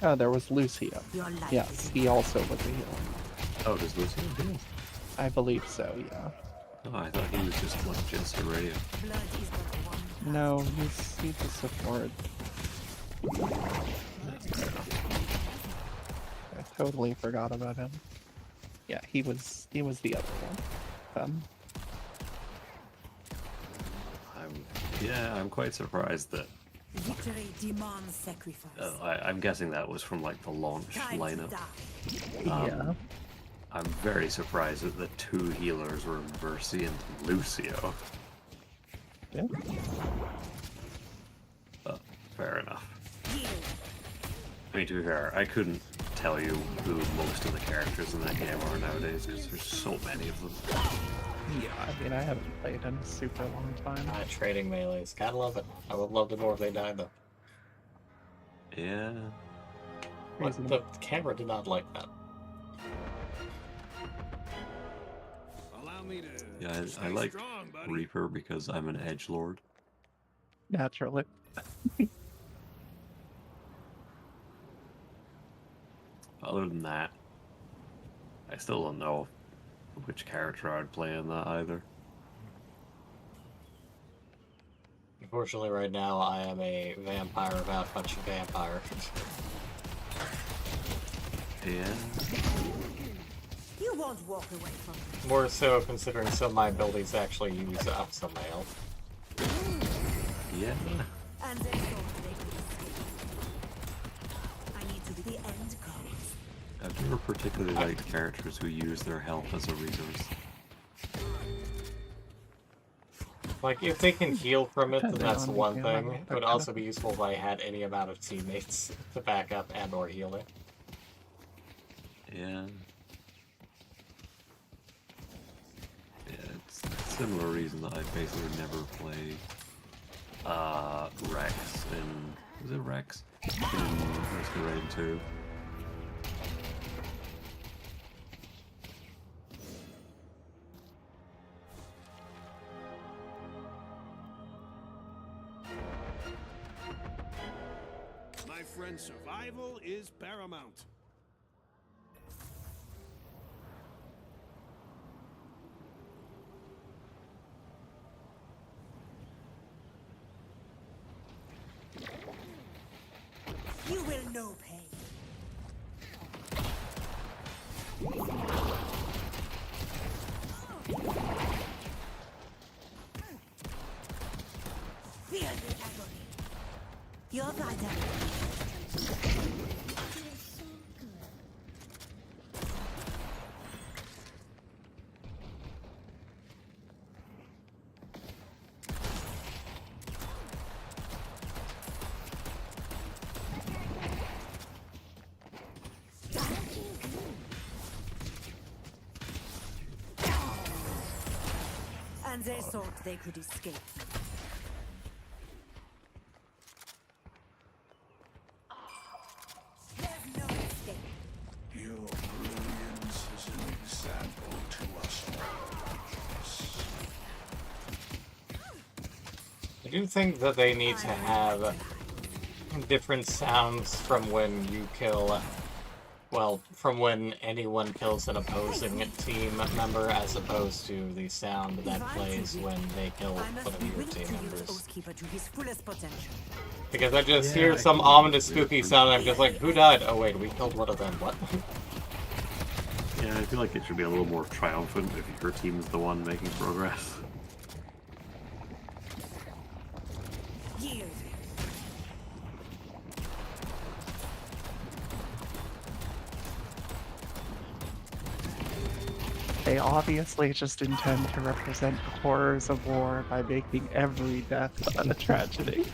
Oh, there was Lucio. Your life Yes, is he also was a healer. Oh, does Lucio heal? I believe so, yeah. Oh, I thought he was just like Jester Radio. blood is but one. No, he's a support. I totally forgot about him. Yeah, he was the other one. I'm quite surprised that. Victory demands sacrifice. I'm guessing that was from like the launch Time to lineup. die. Yeah. I'm very surprised that the two healers were Mercy and Lucio. Yeah. But fair enough. Heal. I mean, to be fair, I couldn't tell you who most of the characters in that game are nowadays because there's so many of them. Yeah, I mean, I haven't played in a super long time. Trading melees. Gotta love it. I would love to know if they died though. Yeah. What, the camera did not like that. Allow me to Yeah, I stay like strong, buddy. Reaper because I'm an edgelord. Naturally. Other than that, I still don't know which character I'd play in that either. Unfortunately, right now I am a vampire without punching vampire. Yeah. You won't walk away from me. More so considering some of my abilities actually use up some of my health. Yeah. And they thought they could escape. I need to be the end goals. I've never particularly liked characters who use their health as a resource. Like, if they can heal from it, then Depending that's on one the thing. ammo, It would also be useful if I had any amount of teammates to back up and or heal it. Yeah. Yeah, it's a similar reason that I basically never play Rex in... Was it Rex? In Masquerade 2. My friend, survival is paramount. You will know pain. Feel the agony. You're vital. And they thought they could escape me. I do think that they need to have different sounds from when you kill, well, from when anyone kills an opposing team member, as opposed to the sound that plays when they kill one of your team members. Because I just hear some ominous, spooky sound, and I'm just like, who died? Oh wait, we killed one of them, what? Yeah, I feel like it should be a little more triumphant if your team's the one making progress. They obviously just intend to represent the horrors of war by making every death a tragedy.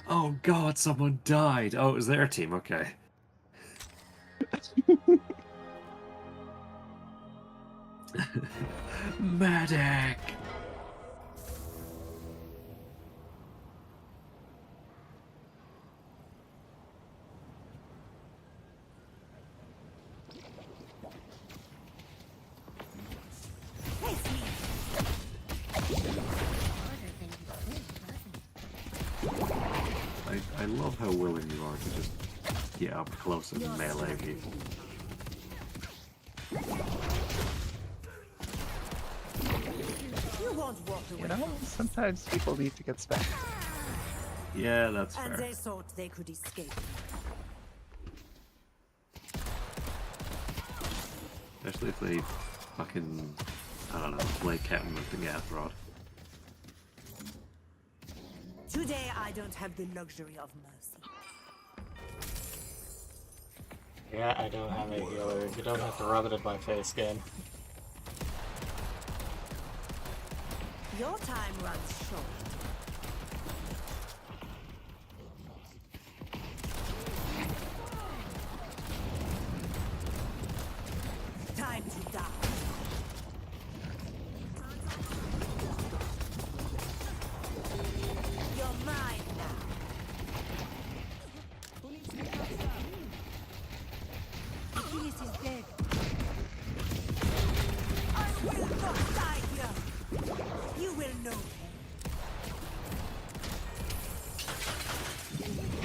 Oh god, someone died! Oh, it was their team, okay. Medic! I love how willing you are to just get up close and melee people. You know, sometimes people need to get spanked. Yeah, that's fair. And they thought they could escape. Especially if they fucking, I don't know, play captain with the gas rod. Today I don't have the luxury of mercy. Yeah, I don't have a healer. You don't have to rub it in my face again. Your time runs short. Time to die. You're mine now. Achilles is dead. I will not die here. You will know.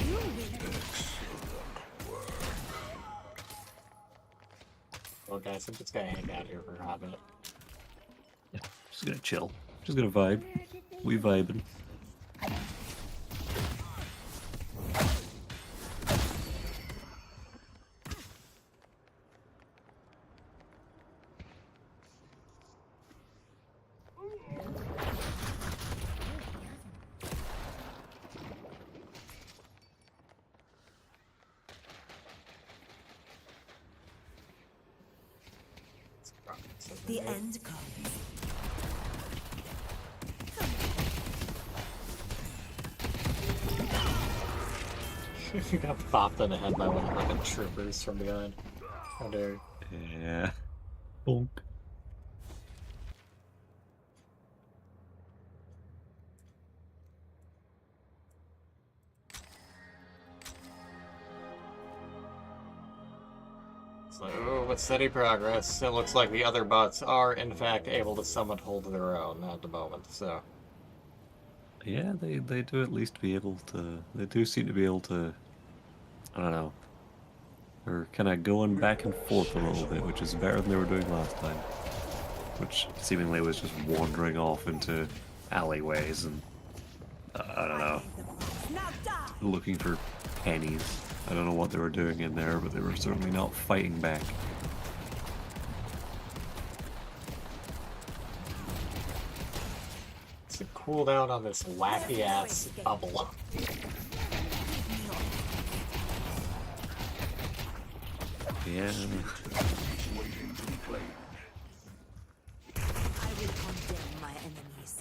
You will. Well, guys, I'm just gonna hang out here for a hot minute. Just gonna chill. Just gonna vibe. We vibing. The end comes. You got popped in the head by one of like the troopers from behind. How dare you. Yeah. Bonk. So, with steady progress, it looks like the other bots are, in fact, able to somewhat hold their own at the moment, so... Yeah, they do at least be able to... They do seem to be able to... I don't know. They're kind of going back and forth a little bit, which is better than they were doing last time. Which seemingly was just wandering off into alleyways and... I don't know. Looking for pennies. I don't know what they were doing in there, but they were certainly not fighting back. It's a cooldown on this wacky-ass bubble. Yeah. I will condemn my enemies.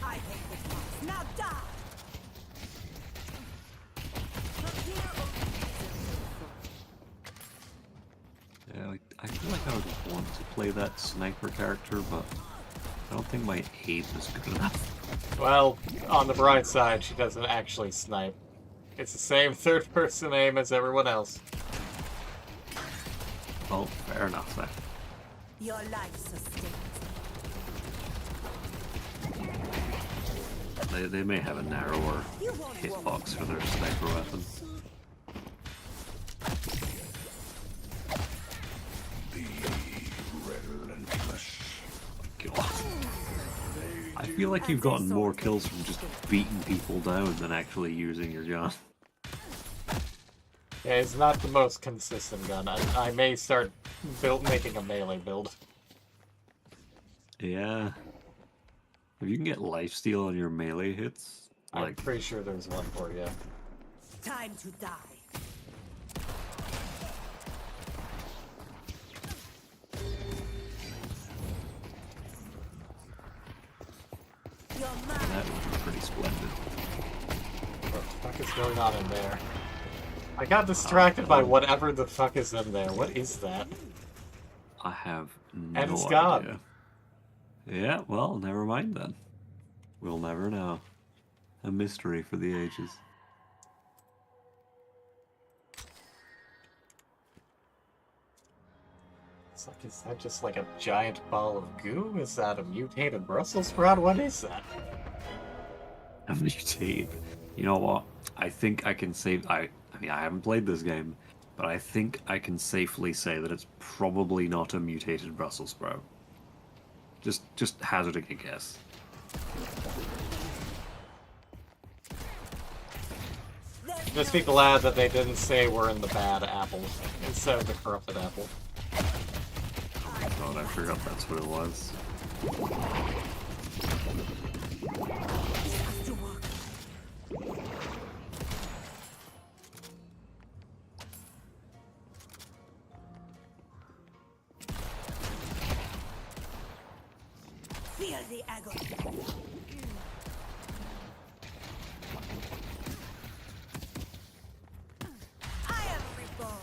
I take this path. Now die! Yeah, I feel like I would want to play that sniper character, but I don't think my aim is good enough. Well, on the bright side, she doesn't actually snipe. It's the same third-person aim as everyone else. Well, fair enough then. Your life sustains. They may have a narrower hitbox for their sniper weapon. Be relentless. God. I feel like you've gotten more kills from just beating people down than actually using your gun. Yeah, it's not the most consistent gun. I may start making a melee build. Yeah. If you can get lifesteal on your melee hits, I'm like pretty sure there's one for you. Time to die. You're mine. that would be pretty splendid. What the fuck is going on in there? I got distracted by whatever the fuck is in there. What is that? I have no And it's idea. gone. Yeah, well, never mind then. We'll never know. A mystery for the ages. It's like, is that just like a giant ball of goo? Is that a mutated Brussels sprout? What is that? A mutated. You know what? I think I can say I mean I haven't played this game, but I think I can safely say that it's probably not a mutated Brussels sprout. Just hazarding a guess. Just be glad that they didn't say we're in the bad apple instead of the corrupted apple. Oh, I forgot that's what it was. Feel the agony. I am reborn.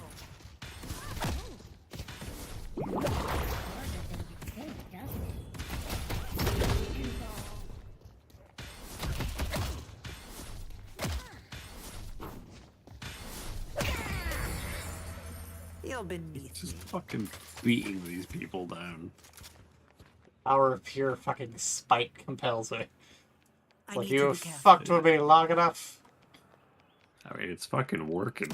You're beneath Just me. fucking beating these people down. Power of pure fucking spite compels me. I Like, need you to have be careful. fucked with me long enough. I mean, it's fucking working.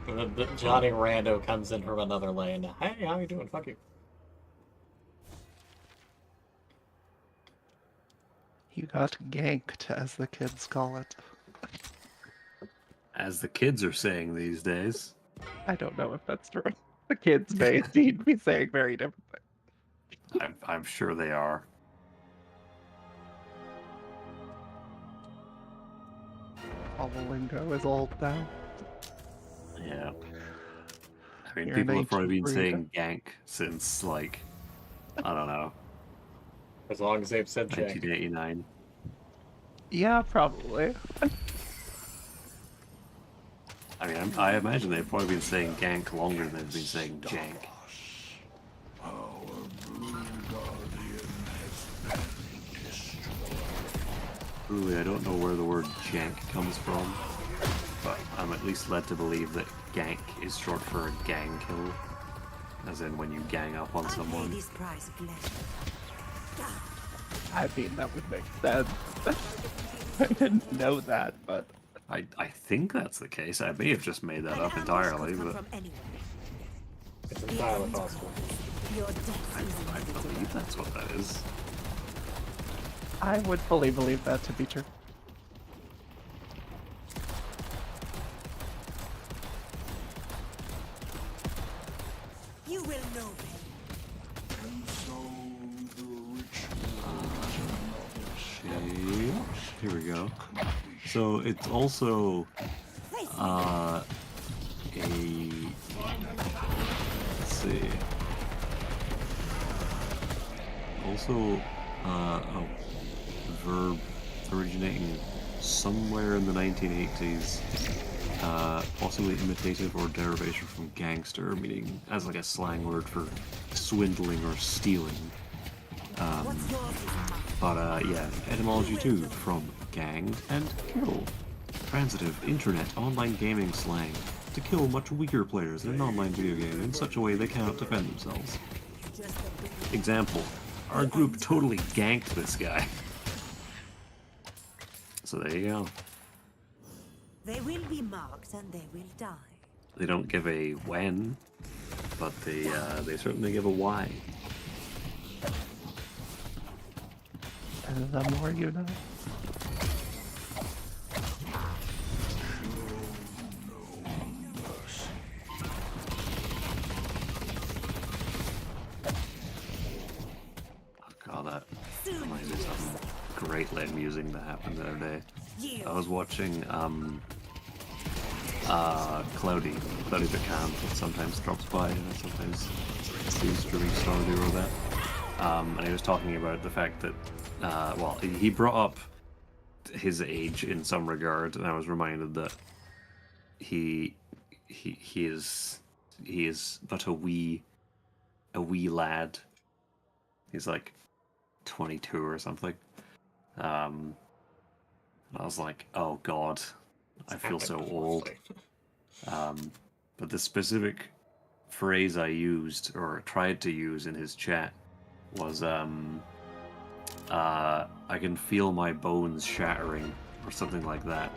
And then Johnny Rando comes in from another lane. Hey, how you doing? Fuck you. You got ganked, as the kids call it. As the kids are saying these days. I don't know if that's true. The kids may indeed be saying very different things. I'm sure they are. All the lingo is old now. Yeah. I mean, You're an people have probably ancient been breed. saying gank since, like, I don't know, As long as they've said Jay. 1989. Yeah, probably. I mean, I imagine they've probably been saying gank longer than they've been saying jank. Our blue guardian has been destroyed. Truly, I don't know where the word jank comes from, but I'm at least led to believe that gank is short for a gang kill, as in when you gang up on I pay someone. this price gladly. I mean, that would make sense. I didn't know that, but I think that's the case. I may have just made that An up ambush entirely, could come but from anywhere. It's entirely possible. Your death is I believe that's what that is. I would fully believe that to be true. You will know me. And so the ritual Okay, here we go. So it's also a let's see. Also a verb originating somewhere in the 1980s, possibly imitative or derivation from gangster, meaning as like a slang word for swindling or stealing. What's yours is mine. But yeah, etymology too, from gang and kill. Transitive internet online gaming slang to kill much weaker players in an online video game in such a way they cannot defend themselves. Example, our group totally ganked this guy. So there you go. They will be marked and they will die. They don't give a when, but they certainly give a why. And the more you know. God, that reminds me of some great late music that happened the other day. I was watching Cloudy the Cam that sometimes drops by and I sometimes sees streaming Stardew or that. And he was talking about the fact that well, he brought up his age in some regard, and I was reminded that he is but a wee lad. He's like 22 or something. I was like, oh god, I feel so old. But the specific phrase I used or tried to use in his chat was I can feel my bones shattering or something like that.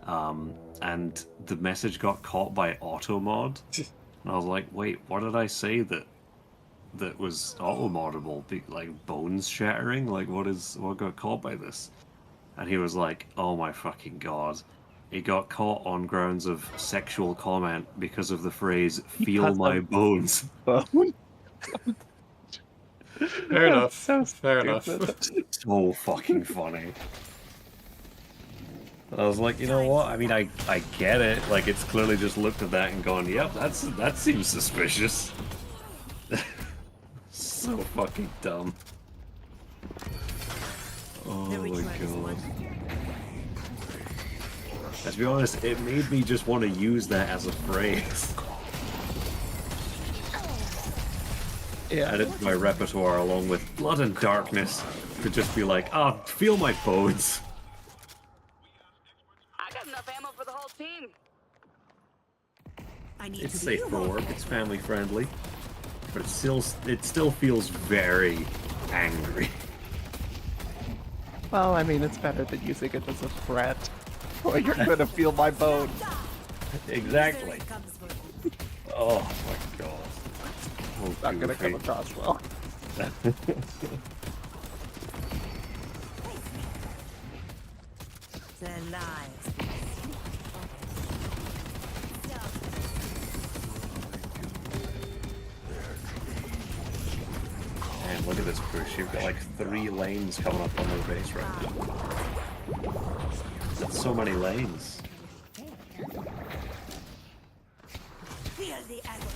And the message got caught by automod. And I was like, wait, what did I say that was automodable? Like bones shattering? Like what got caught by this? And he was like, oh my fucking god. It got caught on grounds of sexual comment because of the phrase "feel my bones." Bone? Fair enough. So Fair enough. So fucking funny. I was like, you know what? I mean, I get it. Like, it's clearly just looked at that and gone, yep, that seems suspicious. So fucking dumb. Oh my god. To be honest, it made me just want to use that as a phrase. Yeah. Add it to my repertoire along with Blood and Darkness to just be like, ah, feel my bones. I got enough ammo for the whole team. It's safe for work, it's family friendly, but it still feels very angry. Well, I mean, it's better than using it as a threat. Well, you're gonna feel my bone. Exactly. Oh my god. Oh, Not gonna come across well. Their lives. Man, look at this push. You've got like 3 lanes coming up on their base right now. That's so many lanes. Feel the agony.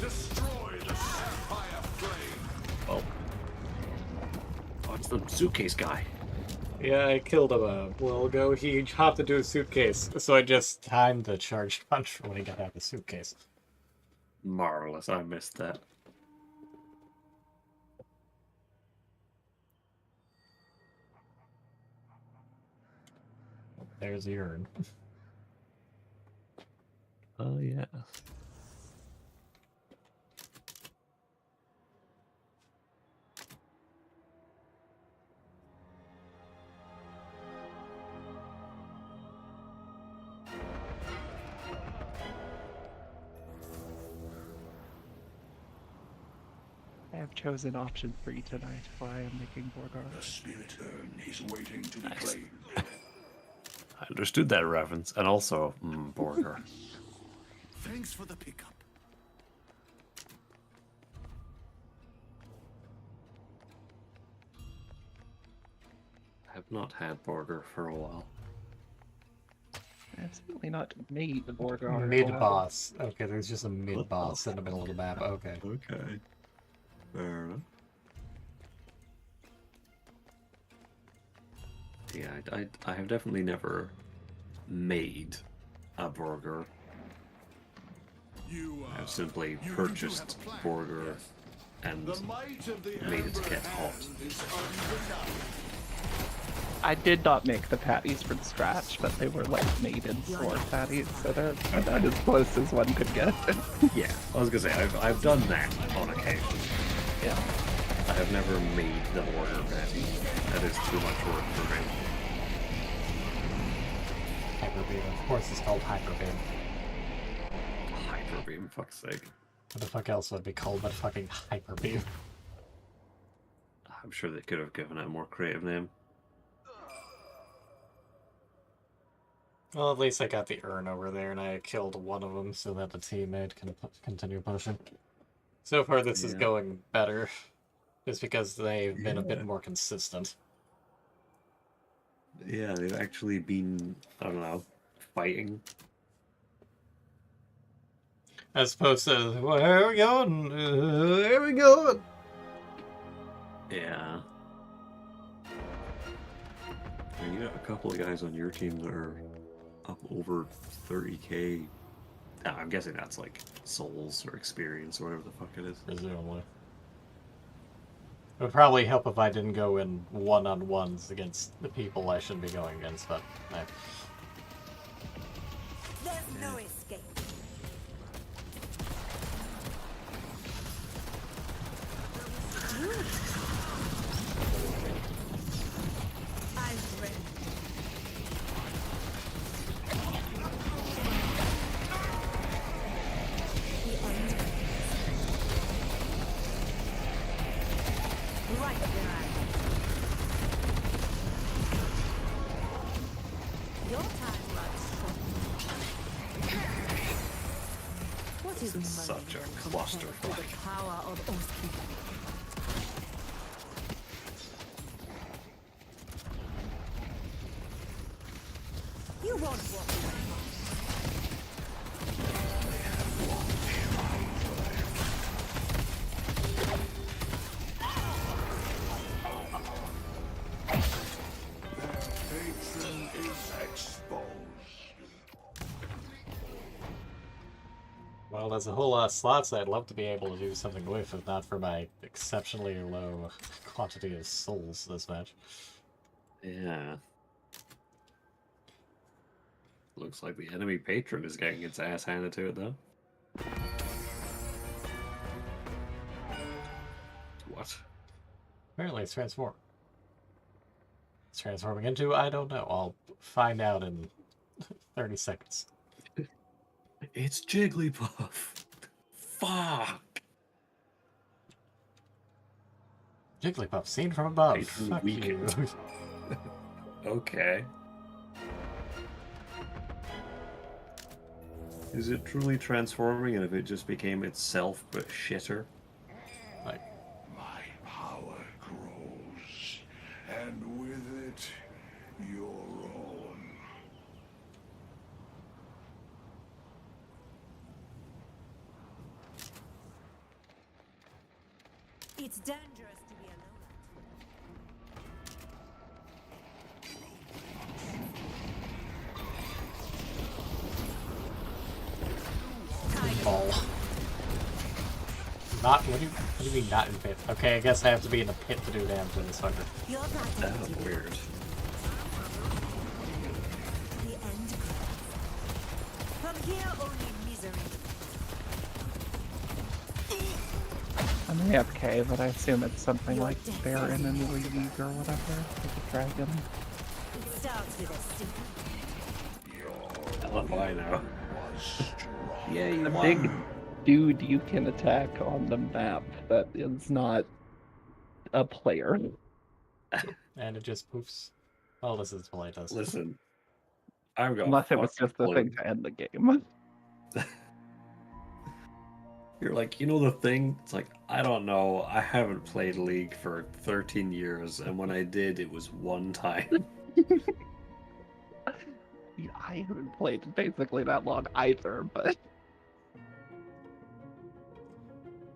Destroy the Sapphire Flame. Oh. Oh, it's the suitcase guy. Yeah, I killed him a while ago. He hopped into a suitcase, so I just timed the charged punch for when he got out of the suitcase. Marvelous, I missed that. There's the urn. Oh, yeah. I have chosen option 3 tonight, for I am making Borgar. The spirit urn is waiting to be Nice. claimed. I understood that reference, and also, Borger. Thanks for the pickup. I have not had Borger for a while. I've certainly not made the Borgar. Mid-boss. Okay, there's just a mid-boss in the middle of the map. Okay. Okay. Fair enough. Yeah, I have definitely never made a burger. I've simply you do purchased have a plan, burger yes. and The might of the made it to Amber get hot. Hand is undeniable. I did not make the patties from scratch, but they were like made in store patties, so they're about as close as one could get. Yeah, I was gonna say I've done that on occasion. Yeah. I have never made the burger patty. That is too much work for me. Hyper beam. Of course it's called hyper beam. Hyper beam, fuck's sake. What the fuck else would it be called but fucking hyper beam? I'm sure they could have given it a more creative name. Well, at least I got the urn over there, and I killed one of them so that the teammate can continue pushing. So far, this is going better, just because they've been a bit more consistent. Yeah, they've actually been, I don't know, fighting. As opposed to, where are we going? Where are we going? Yeah. And you got a couple of guys on your team that are up over 30k. I'm guessing that's like souls or experience or whatever the fuck it is. Presumably. It would probably help if I didn't go in one-on-ones against the people I should be going against, but There's no escape. I'm ready. Right where I am. Your time runs short. What is This is money such a compared to clusterfuck. the power of Oathkeeper? You won't walk away. Patron is exposed. well, there's a whole lot of slots I'd love to be able to do something with, if not for my exceptionally low quantity of souls this match. Yeah. Looks like the enemy patron is getting its ass handed to it, though. What? Apparently it's transformed. It's transforming into, I don't know. I'll find out in 30 seconds. It's Jigglypuff! Fuck! Jigglypuff, seen from above. Patron Fuck you. weakened. Okay. Is it truly transforming, and if it just became itself but shitter? Like, My power grows, and with it, your own. It's dangerous to be alone. ball. Not, what do you mean not in pit? Okay, I guess I have to be in the pit to do damage to this fucker. You're not That was weird. the end. From here, only misery. I'm AFK, but I assume it's something like Baron and League or whatever, like a dragon. It starts with a simple. Hell if I know. Yeah, you A big dude you can attack on the map that is not a player. And it just poofs. Oh, this is what it does. Listen, I'm going. Unless it was just the thing to end the game. You're like, you know the thing? It's like, I don't know. I haven't played League for 13 years, and when I did, it was one time. I haven't played basically that long either, but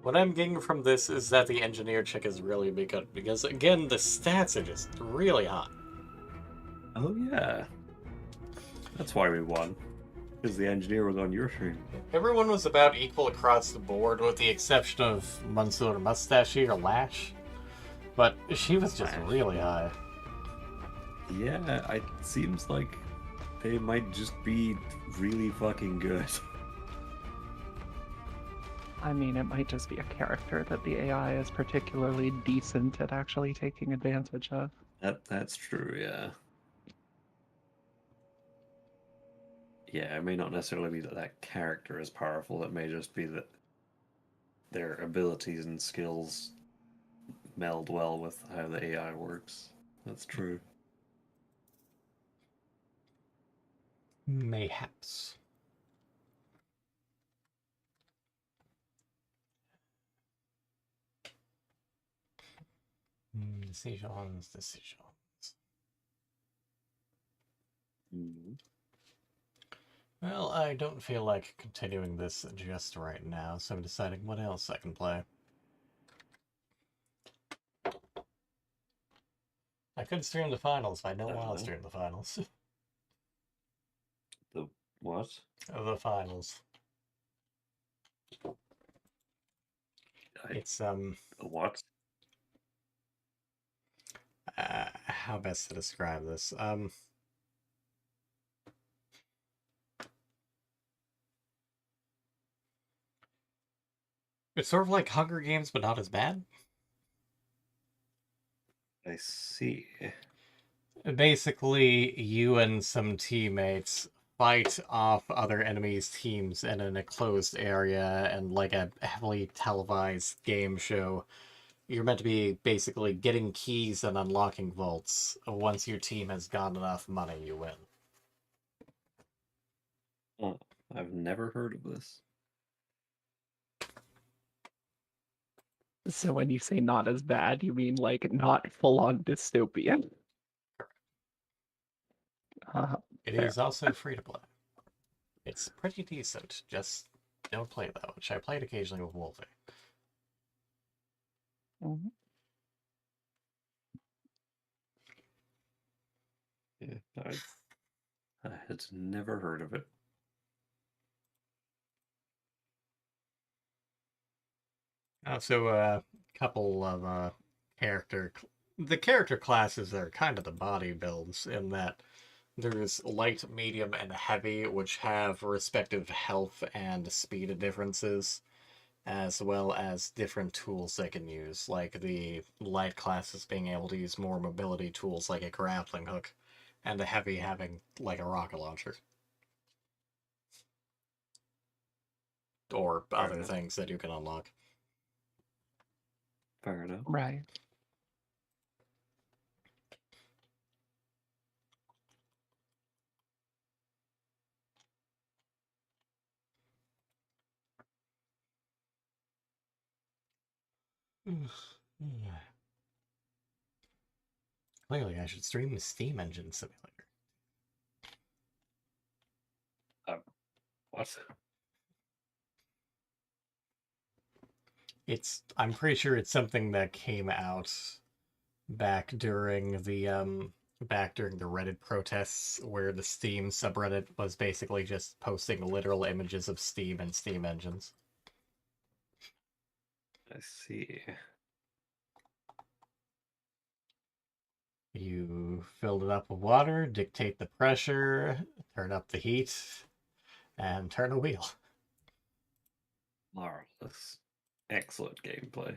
What I'm getting from this is that the engineer chick is really big good, because again, the stats are just really hot. Oh yeah. That's why we won. Because the engineer was on your stream. Everyone was about equal across the board, with the exception of Mansoor Mustache or Lash. But she was just Lash. really high. Yeah, it seems like they might just be really fucking good. I mean, it might just be a character that the AI is particularly decent at actually taking advantage of. That's true, yeah. Yeah, it may not necessarily be that that character is powerful. It may just be that their abilities and skills meld well with how the AI works. That's true. Mayhaps. Decisions. Well, I don't feel like continuing this just right now, so I'm deciding what else I can play. I could stream the finals, but I don't want to stream the finals. The what? The finals. It's, What? how best to describe this? It's sort of like Hunger Games, but not as bad. I see. Basically, you and some teammates fight off other enemies' teams in a closed area and like a heavily televised game show. You're meant to be basically getting keys and unlocking vaults. Once your team has got enough money, you win. Oh, I've never heard of this. So when you say not as bad, you mean like not full-on dystopian? It is also free to play. It's pretty decent, just don't play that much. I played occasionally with Wolfie. Mhm. Yeah, I had never heard of it. So a couple of the character classes are kind of the body builds in that there's light, medium, and heavy, which have respective health and speed differences, as well as different tools they can use, like the light classes being able to use more mobility tools like a grappling hook, and the heavy having like a rocket launcher. Or Fair other enough. things that you can unlock. Fair enough. Right. Clearly, I should stream the Steam Engine Simulator. What? I'm pretty sure it's something that came out back during the Reddit protests, where the Steam subreddit was basically just posting literal images of Steam and Steam engines. I see. You filled it up with water, dictate the pressure, turn up the heat, and turn a wheel. Marvelous. Excellent gameplay.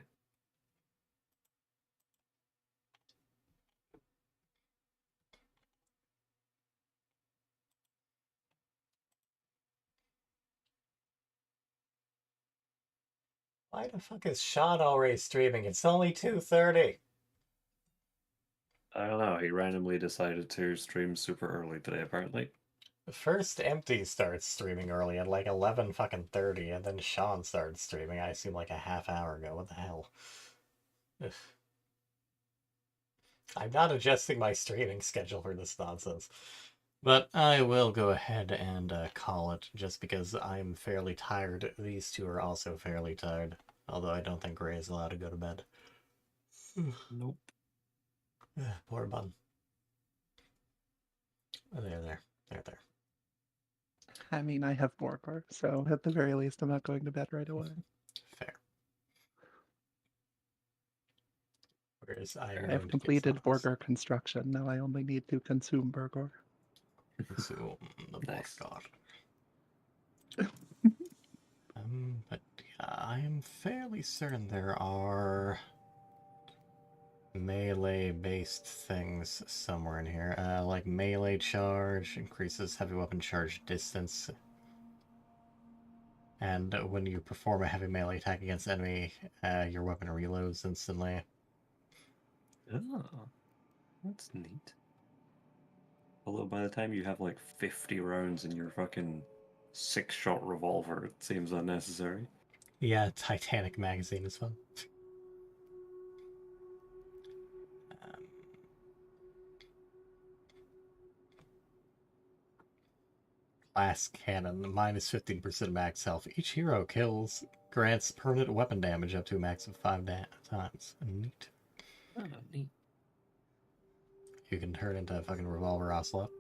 Why the fuck is Sean already streaming? It's only 2:30. I don't know. He randomly decided to stream super early today, apparently. First, Empty starts streaming early at like 11 fucking 30, and then Sean started streaming, I assume, like a half hour ago. What the hell? Ugh. I'm not adjusting my streaming schedule for this nonsense. But I will go ahead and call it, just because I'm fairly tired. These two are also fairly tired. Although I don't think Gray is allowed to go to bed. Nope. Poor bun. Oh, there. I mean, I have Borgor, so at the very least, I'm not going to bed right away. Fair. Whereas I I have completed Borgor construction. Now I only need to consume Borgor. Consume the Nice. Borgor. But yeah, I am fairly certain there are melee-based things somewhere in here. Like melee charge increases heavy weapon charge distance. And when you perform a heavy melee attack against an enemy, your weapon reloads instantly. Oh, that's neat. Although by the time you have like 50 rounds in your fucking 6-shot revolver, it seems unnecessary. Yeah, Titanic magazine is fun. Glass cannon, minus 15% max health. Each hero kills grants permanent weapon damage up to a max of 5 times. Neat. Oh, neat. You can turn into a fucking revolver ocelot.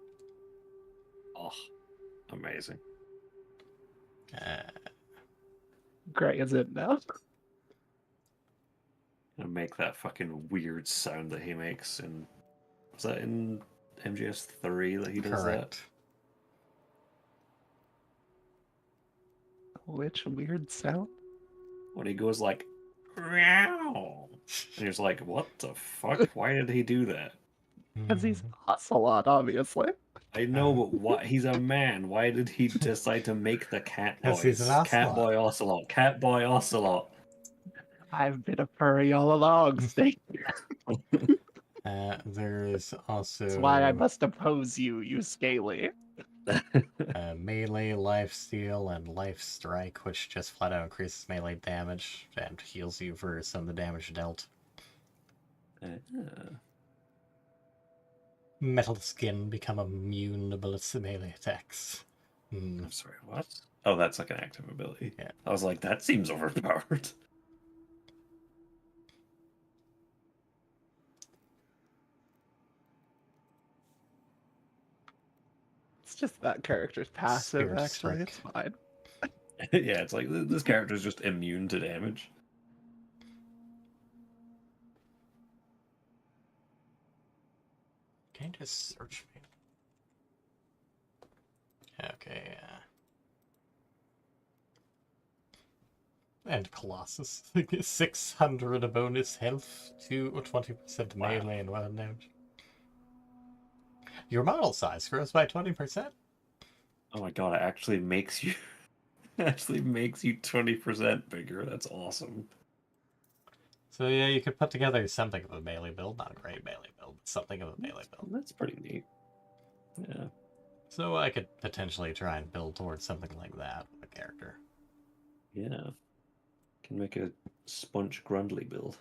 Oh, amazing. Great, is it now? Gonna make that fucking weird sound that he makes in. Was that in MGS3 that he does Correct. Which weird sound? that? When he goes like, meow. And you're just like, what the fuck? Why did he do that? Because he's Ocelot, obviously. I know, but why? He's a man. Why did he decide to make the cat noise? 'Cause he's an Cat ocelot. boy ocelot. Cat boy ocelot. I've been a furry all along, Snake. There is also That's why I must oppose you, you scaly. melee lifesteal and life strike, which just flat out increases melee damage and heals you for some of the damage dealt. Metal skin become immune to bullets and melee attacks. I'm sorry, what? Oh, that's like an active ability. Yeah. I was like, that seems overpowered. It's just that character's passive, Spirit actually. strike. It's fine. Yeah, it's like this character is just immune to damage. Can you just search me? Okay, and Colossus. 600 bonus health to 20% melee and weapon damage. Your model size grows by 20%. Oh my god, it actually makes you actually makes you 20% bigger. That's awesome. So yeah, you could put together something of a melee build. Not a great melee build, but something of a melee build. That's pretty neat. Yeah. So I could potentially try and build towards something like that with a character. Yeah. Can make a Sponge Grundly build.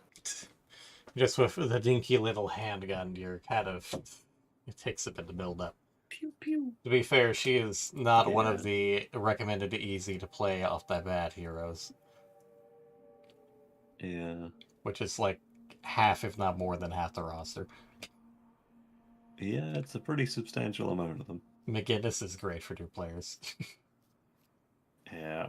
Just with the dinky little handgun, you're kind of... It takes a bit to build up. Pew pew. To be fair, she is not one of the recommended easy to play off the bat heroes. Yeah. Which is like half, if not more than half the roster. Yeah, it's a pretty substantial amount of them. McGinnis is great for 2 players. Yeah.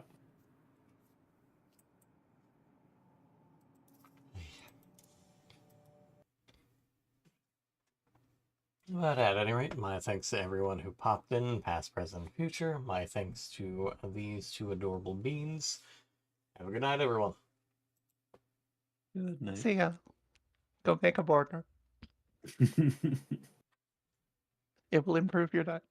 But at any rate, my thanks to everyone who popped in, past, present, future. My thanks to these 2 adorable beans. Have a good night, everyone. Good night. See ya. Go make a border. It will improve your night.